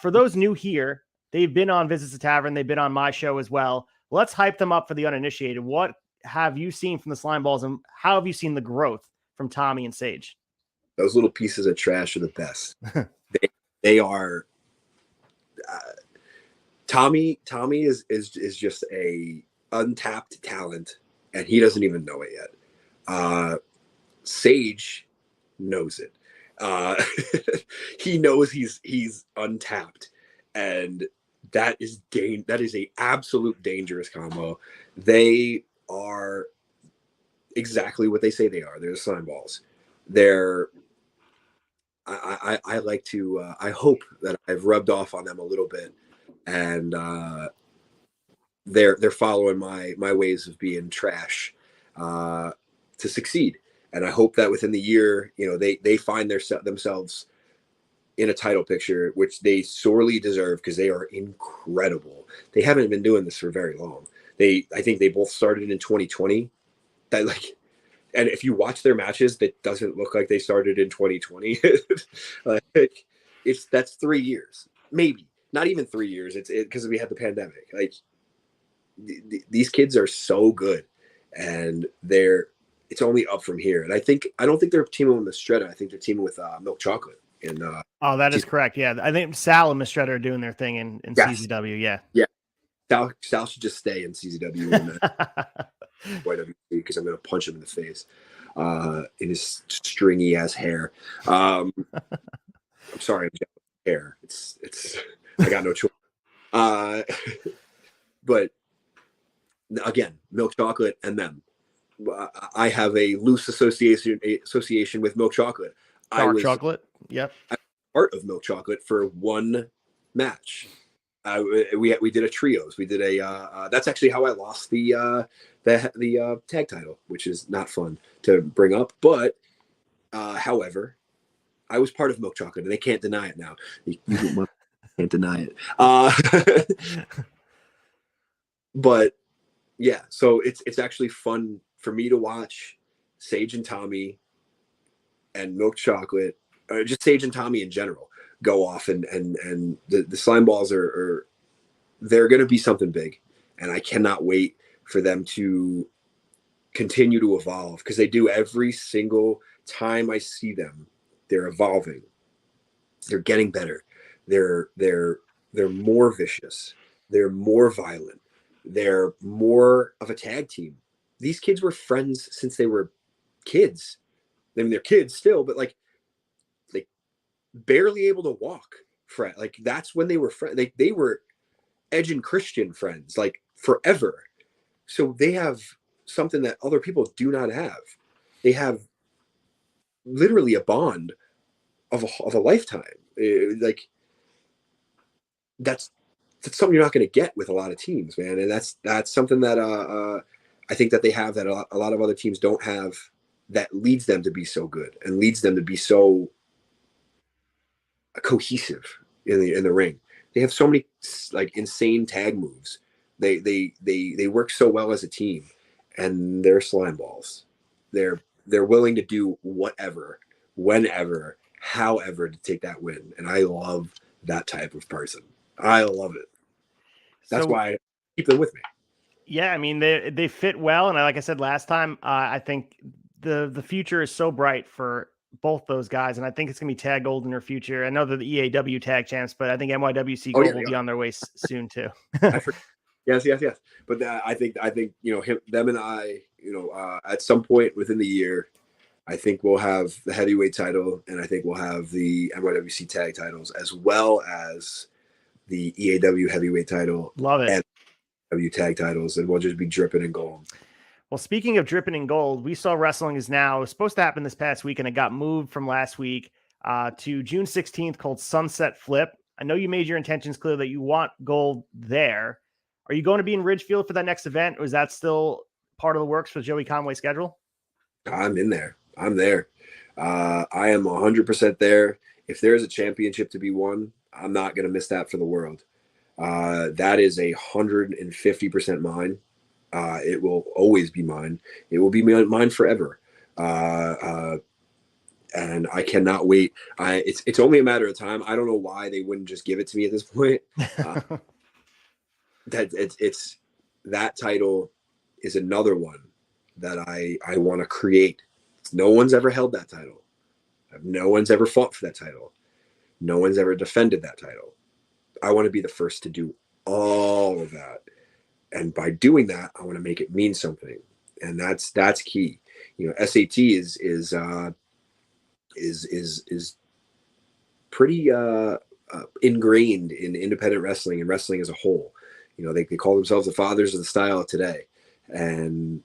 For those new here, they've been on Visits the Tavern. They've been on my show as well. Let's hype them up for the uninitiated. What have you seen from the Slime Balls, and how have you seen the growth from Tommy and Sage? Those little pieces of trash are the best. they are. Tommy is just a untapped talent, and he doesn't even know it yet. Sage knows it. He knows he's untapped, and that is a absolute dangerous combo. They are exactly what they say they are. They're the Slime Balls. I like to I hope that I've rubbed off on them a little bit, and they're following my ways of being trash to succeed. And I hope that within the year, they find themselves in a title picture, which they sorely deserve because they are incredible. They haven't been doing this for very long. I think they both started in 2020. And if you watch their matches, that doesn't look like they started in 2020. That's 3 years, maybe not even 3 years. It's because we had the pandemic. These kids are so good, and it's only up from here. And I don't think they're teaming with Mistretta. I think they're teaming with Milk Chocolate. And that is correct. Yeah, I think Sal and Mistretta are doing their thing in yes. CZW. Yeah. Sal should just stay in CZW and YWC because I'm going to punch him in the face in his stringy ass hair. I'm sorry, hair. It's I got no choice. But again, Milk Chocolate and them. I have a loose association with milk chocolate. I Dark was chocolate. Yep. part of milk chocolate for one match. We did a trios. We did a that's actually how I lost the tag title, which is not fun to bring up. But however, I was part of milk chocolate, and they can't deny it now. You can't deny it. But yeah, so it's actually fun for me to watch Sage and Tommy and milk chocolate, or just Sage and Tommy in general, go off, and the slime balls are they're going to be something big, and I cannot wait for them to continue to evolve, because they do every single time I see them. They're evolving. They're getting better. They're more vicious. They're more violent. They're more of a tag team. These kids were friends since they were kids. I mean, they're kids still, but like barely able to walk. Like that's when they were friends. They were Edge and Christian friends, like forever. So they have something that other people do not have. They have literally a bond of a lifetime. Like that's something you're not going to get with a lot of teams, man. And that's something that I think that they have that a lot of other teams don't have, that leads them to be so good and leads them to be so cohesive in the ring. They have so many like insane tag moves. They work so well as a team, and they're slime balls. They're willing to do whatever, whenever, however to take that win. And I love that type of person. I love it. That's why I keep them with me. Yeah, I mean they fit well, and like I said last time, I think the future is so bright for both those guys, and I think it's gonna be tag gold in their future. I know they're the EAW tag champs, but I think NYWC gold will be on their way soon too. I forget. Yes. But I think them and I, at some point within the year, I think we'll have the heavyweight title, and I think we'll have the NYWC tag titles, as well as the EAW heavyweight title. Love it. And W tag titles, and we'll just be dripping in gold. Well, speaking of dripping in gold, we saw Wrestling Is Now. It was supposed to happen this past week, and it got moved from last week to June 16th, called Sunset Flip. I know you made your intentions clear that you want gold there. Are you going to be in Ridgefield for that next event, or is that still part of the works for Joey Conway's schedule? I'm in there. I'm there. I am 100% there. If there's a championship to be won, I'm not going to miss that for the world. That is 150% mine. It will always be mine. It will be mine forever. And I cannot wait. It's only a matter of time. I don't know why they wouldn't just give it to me at this point. That title is another one that I want to create. No one's ever held that title. No one's ever fought for that title. No one's ever defended that title. I want to be the first to do all of that. And by doing that, I want to make it mean something. And that's key. SAT is pretty ingrained in independent wrestling and wrestling as a whole. They call themselves the fathers of the style of today. And,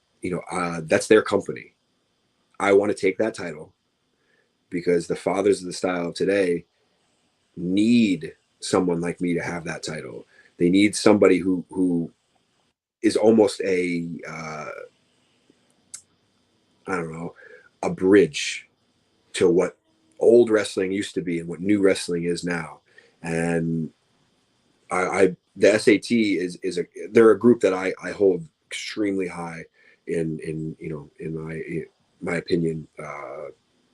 that's their company. I want to take that title because the fathers of the style of today need someone like me to have that title. They need somebody who is almost I don't know, a bridge to what old wrestling used to be and what new wrestling is now. And the SAT they're a group that I hold extremely high in my opinion.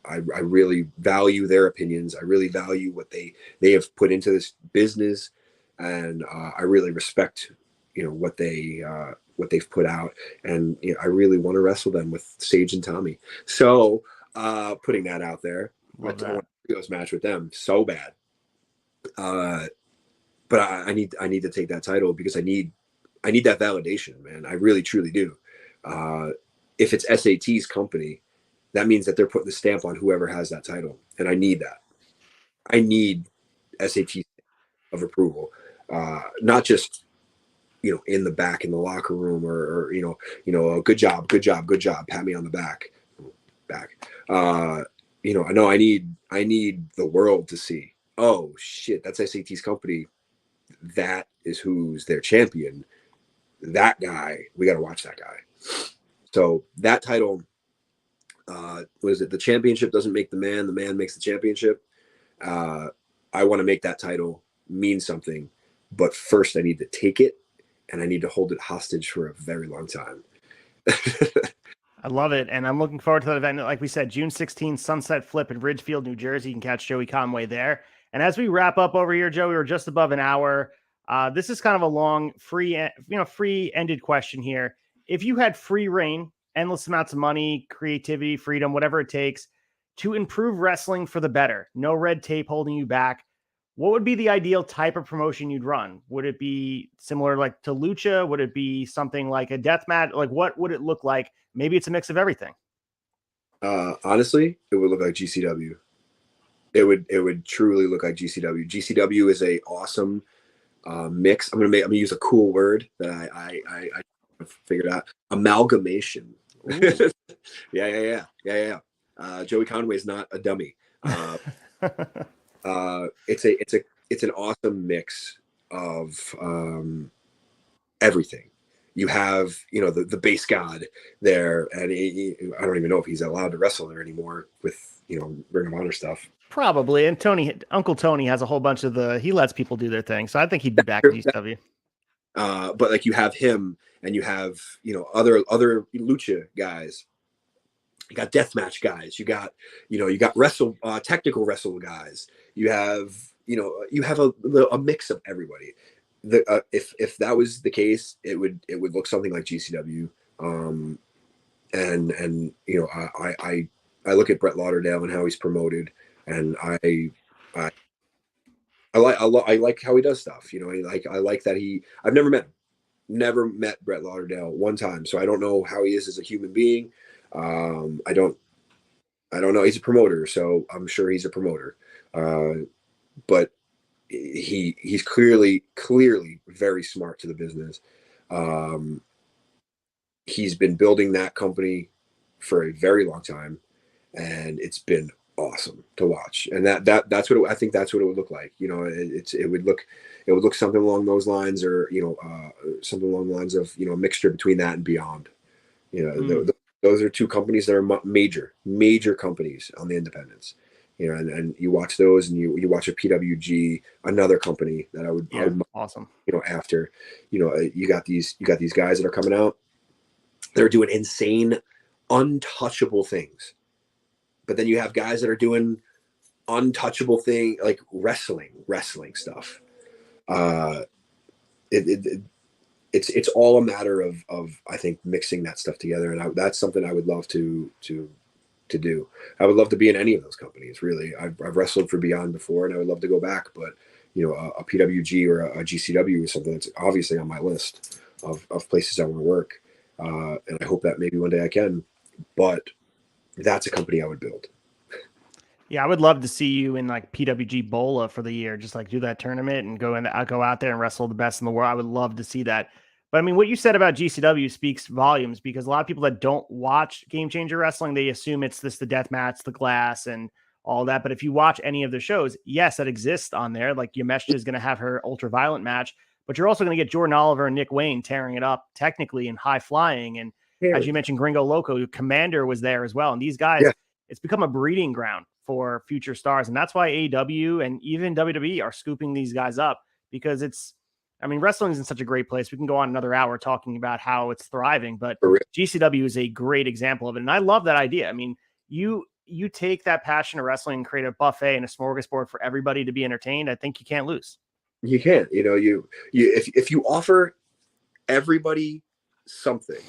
I really value their opinions. I really value what they have put into this business, and I really respect what they've put out, and I really want to wrestle them with Sage and Tommy. So putting that out there, I want a trios match with them so bad. But I need to take that title because I need that validation, man. I really truly do. If it's SAT's company, that means that they're putting the stamp on whoever has that title, and I need that. I need SAT of approval, not just in the back in the locker room, or good job, good job, good job, pat me on the back. I know I need the world to see, oh shit, that's SAT's company. That is who's their champion. That guy, we got to watch that guy. So that title, what is it? The championship doesn't make the man makes the championship. I want to make that title mean something, but first I need to take it, and I need to hold it hostage for a very long time. I love it, and I'm looking forward to that event. Like we said, June 16th, Sunset Flip in Ridgefield, New Jersey. You can catch Joey Conway there. And as we wrap up over here, Joe, we were just above an hour. This is kind of a long, free-ended question here. If you had free reign, endless amounts of money, creativity, freedom, whatever it takes, to improve wrestling for the better, no red tape holding you back, what would be the ideal type of promotion you'd run? Would it be similar like to Lucha? Would it be something like a death match? Like, what would it look like? Maybe it's a mix of everything. Honestly, it would look like GCW. It would truly look like GCW. GCW is a awesome mix. I'm gonna use a cool word that I figured out. Amalgamation. Yeah. Joey Conway is not a dummy. It's an awesome mix of everything. You have the base god there, and I don't even know if he's allowed to wrestle there anymore with Ring of Honor stuff. Probably. And Uncle Tony has a whole bunch of he lets people do their thing, so I think he'd be back at GCW. But like you have him, and you have other lucha guys. You got deathmatch guys. You got technical wrestle guys. You have a mix of everybody. If that was the case, it would look something like GCW. I look at Brett Lauderdale and how he's promoted, and I like how he does stuff. I like that I've never met Brett Lauderdale one time, so I don't know how he is as a human being. I don't know. He's a promoter, so I'm sure he's a promoter. But he's clearly very smart to the business. He's been building that company for a very long time, and it's been awesome to watch. And that's what I think that's what it would look like. It would look something along those lines, or something along the lines of a mixture between that and Beyond. Those are two companies that are major companies on the independents. And you watch those, and you watch a PWG, another company that I would awesome. After you got these guys that are coming out, they're doing insane, untouchable things. But then you have guys that are doing untouchable thing like wrestling stuff. It's all a matter of I think mixing that stuff together, and that's something I would love to do. I would love to be in any of those companies. Really, I've wrestled for Beyond before, and I would love to go back. But a PWG or a GCW is something that's obviously on my list of places I want to work, and I hope that maybe one day I can. But that's a company I would build. Yeah, I would love to see you in like PWG Bola for the year, just like do that tournament and go out there and wrestle the best in the world. I would love to see that. But I mean, what you said about GCW speaks volumes, because a lot of people that don't watch Game Changer Wrestling, they assume it's the death match, the glass, and all that. But if you watch any of the shows, yes, that exists on there. Like Yameshita is going to have her ultraviolet match, but you're also going to get Jordan Oliver and Nick Wayne tearing it up technically and high flying. And as you mentioned, Gringo Loco, Commander was there as well. And these guys, it's become a breeding ground for future stars. And that's why AEW and even WWE are scooping these guys up, because wrestling is in such a great place. We can go on another hour talking about how it's thriving, but GCW is a great example of it. And I love that idea. I mean, you take that passion of wrestling and create a buffet and a smorgasbord for everybody to be entertained. I think you can't lose. You can't, if you offer everybody something,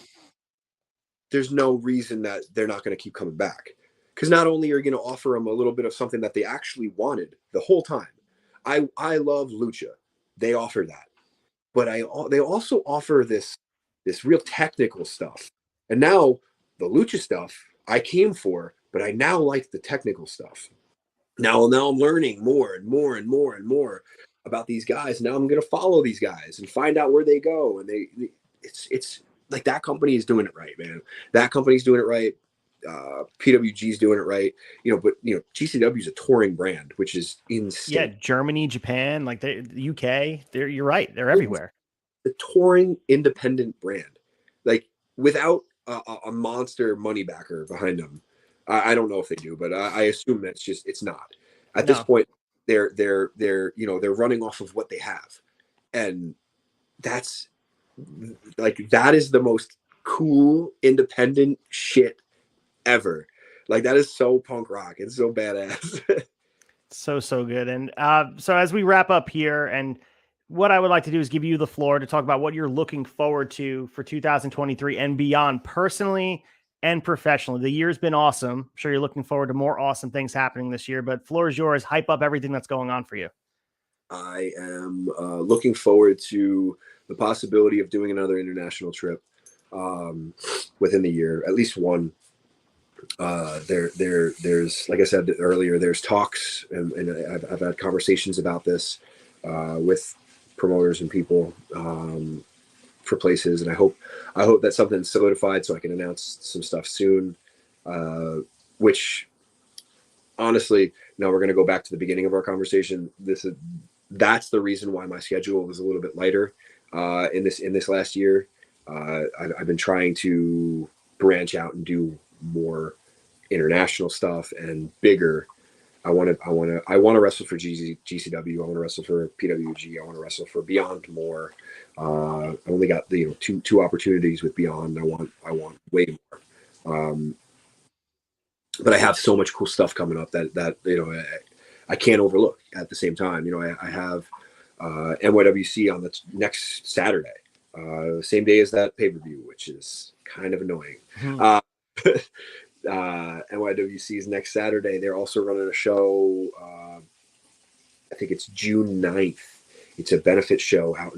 there's no reason that they're not going to keep coming back. Because not only are you going to offer them a little bit of something that they actually wanted the whole time. I love Lucha. They offer that. But they also offer this real technical stuff. And now the Lucha stuff I came for, but I now like the technical stuff. Now I'm learning more and more and more and more about these guys. Now I'm going to follow these guys and find out where they go. And it's like that company is doing it right, man. That company's doing it right. PWG's doing it right, but GCW is a touring brand, which is Yeah, insane. Germany, Japan, like the UK, you're right. They're everywhere. The touring independent brand, like without a monster money backer behind them. I don't know if they do, but I assume it's not. At this point, they're running off of what they have, and that's that is the most cool independent shit ever. Like that is so punk rock. It's so badass. So good. And so as we wrap up here, and what I would like to do is give you the floor to talk about what you're looking forward to for 2023 and beyond, personally and professionally. The year's been awesome. I'm sure you're looking forward to more awesome things happening this year, but floor is yours. Hype up everything that's going on for you. I am looking forward to the possibility of doing another international trip within the year, at least one. There's like I said earlier, there's talks, and I've had conversations about this with promoters and people for places, and I hope that something's solidified so I can announce some stuff soon. Which honestly, now we're going to go back to the beginning of our conversation. That's the reason why my schedule was a little bit lighter in this last year. I've been trying to branch out and do more international stuff and bigger. I want to wrestle for GCW. I want to wrestle for PWG. I want to wrestle for Beyond more. I only got two opportunities with Beyond. I want way more. But I have so much cool stuff coming up that I can't overlook at the same time. I have NYWC on the next Saturday, same day as that pay-per-view, which is kind of annoying. NYWC is next Saturday. They're also running a show. I think it's June 9th. It's a benefit show out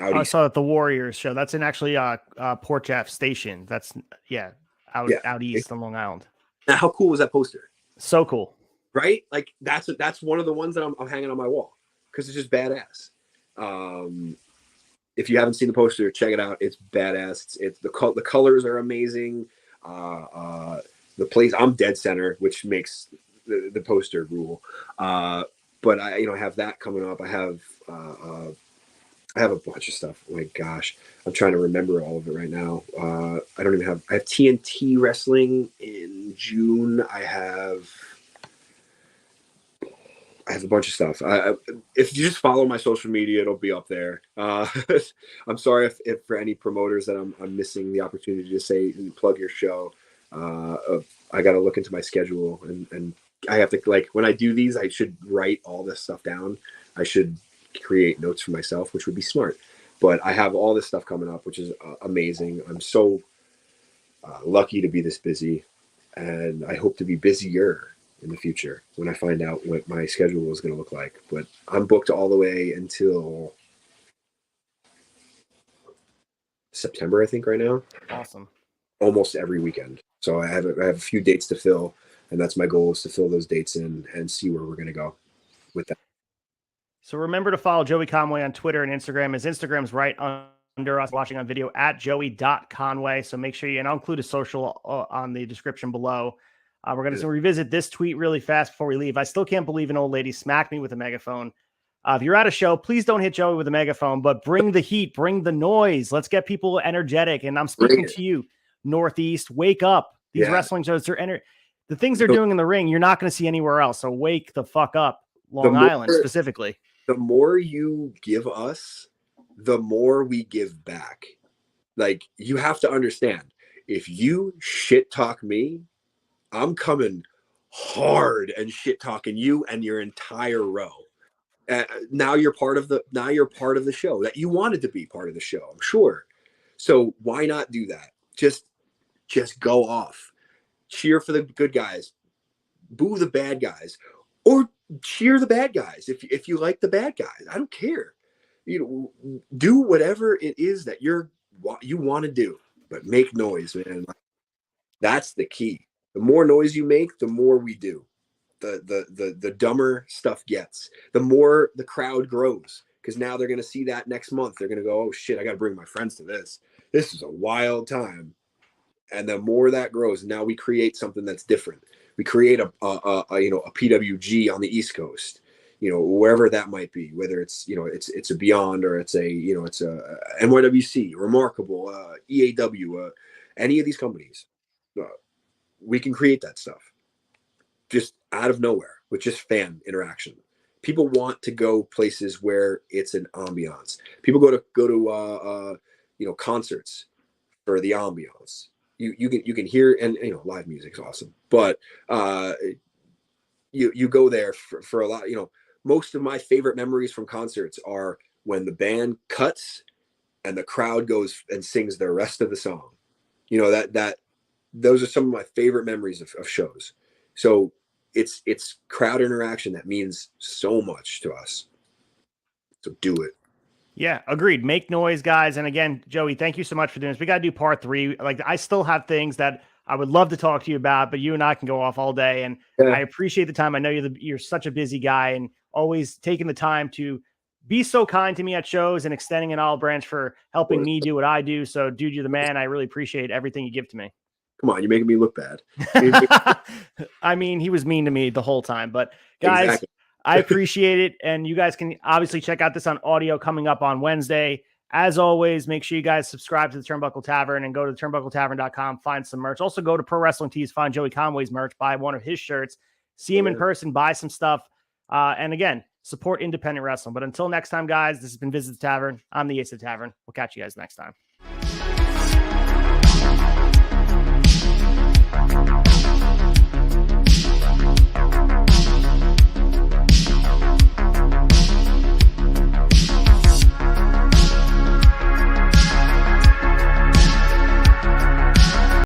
I saw that the Warriors show. That's in actually Port Jeff Station. That's out east on Long Island. Now, how cool was that poster? So cool, right? Like that's one of the ones that I'm hanging on my wall because it's just badass. If you haven't seen the poster, check it out. It's badass. It's the colors are amazing. The place, I'm dead center, which makes the poster rule. But I have that coming up. I have a bunch of stuff. Oh my gosh, I'm trying to remember all of it right now. I have TNT wrestling in June. I have a bunch of stuff. If you just follow my social media, it'll be up there. I'm sorry if for any promoters that I'm missing the opportunity to say plug your show. I got to look into my schedule and I have to, when I do these, I should write all this stuff down. I should create notes for myself, which would be smart. But I have all this stuff coming up, which is amazing. I'm so lucky to be this busy, and I hope to be busier in the future when I find out what my schedule is going to look like. But I'm booked all the way until September, I think, right now. Awesome. Almost every weekend. So I have a few dates to fill, and that's my goal, is to fill those dates in and see where we're going to go with that. So remember to follow Joey Conway on Twitter and Instagram. His Instagram's right under us watching on video at joey.conway. So make sure and I'll include a social on the description below. We're going to revisit this tweet really fast before we leave. I still can't believe an old lady smacked me with a megaphone. If you're at a show, please don't hit Joey with a megaphone, but bring the heat, bring the noise. Let's get people energetic. And I'm speaking to you, Northeast. Wake up. These wrestling shows, the things they're doing in the ring, you're not going to see anywhere else. So wake the fuck up, Long Island specifically. The more you give us, the more we give back. Like, you have to understand, if you shit talk me, I'm coming hard and shit talking you and your entire row. Now you're part of the show that you wanted to be part of the show, I'm sure. So why not do that? Just go off. Cheer for the good guys. Boo the bad guys. Or cheer the bad guys if you like the bad guys. I don't care. Do whatever it is that you want to do, but make noise, man. That's the key. The more noise you make, the more we do. the dumber stuff gets, the more the crowd grows, because now they're going to see that next month. They're going to go, oh shit, I got to bring my friends to this. This is a wild time. And the more that grows, now we create something that's different. We create a PWG on the East Coast, wherever that might be, whether it's it's a Beyond, or it's it's a NYWC, Remarkable, EAW, any of these companies. We can create that stuff just out of nowhere with just fan interaction. People want to go places where it's an ambiance. People go to concerts for the ambiance. You can hear, and live music's awesome, but you go there for a lot. Most of my favorite memories from concerts are when the band cuts and the crowd goes and sings the rest of the song. Those are some of my favorite memories of shows. So it's crowd interaction that means so much to us. So do it. Yeah, agreed. Make noise, guys. And again, Joey, thank you so much for doing this. We got to do part 3. Like, I still have things that I would love to talk to you about, but you and I can go off all day. And Yeah. I appreciate the time. I know you're such a busy guy, and always taking the time to be so kind to me at shows and extending an olive branch for helping me do what I do. So, dude, you're the man. I really appreciate everything you give to me. Come on, you're making me look bad. I mean, he was mean to me the whole time, but guys, Exactly. I appreciate it. And you guys can obviously check out this on audio coming up on Wednesday. As always, make sure you guys subscribe to the Turnbuckle Tavern and go to turnbuckletavern.com, find some merch. Also go to Pro Wrestling Tees, find Joey Conway's merch, buy one of his shirts, see him in person, buy some stuff. And again, support independent wrestling. But until next time, guys, this has been Visit the Tavern. I'm the Ace of the Tavern. We'll catch you guys next time.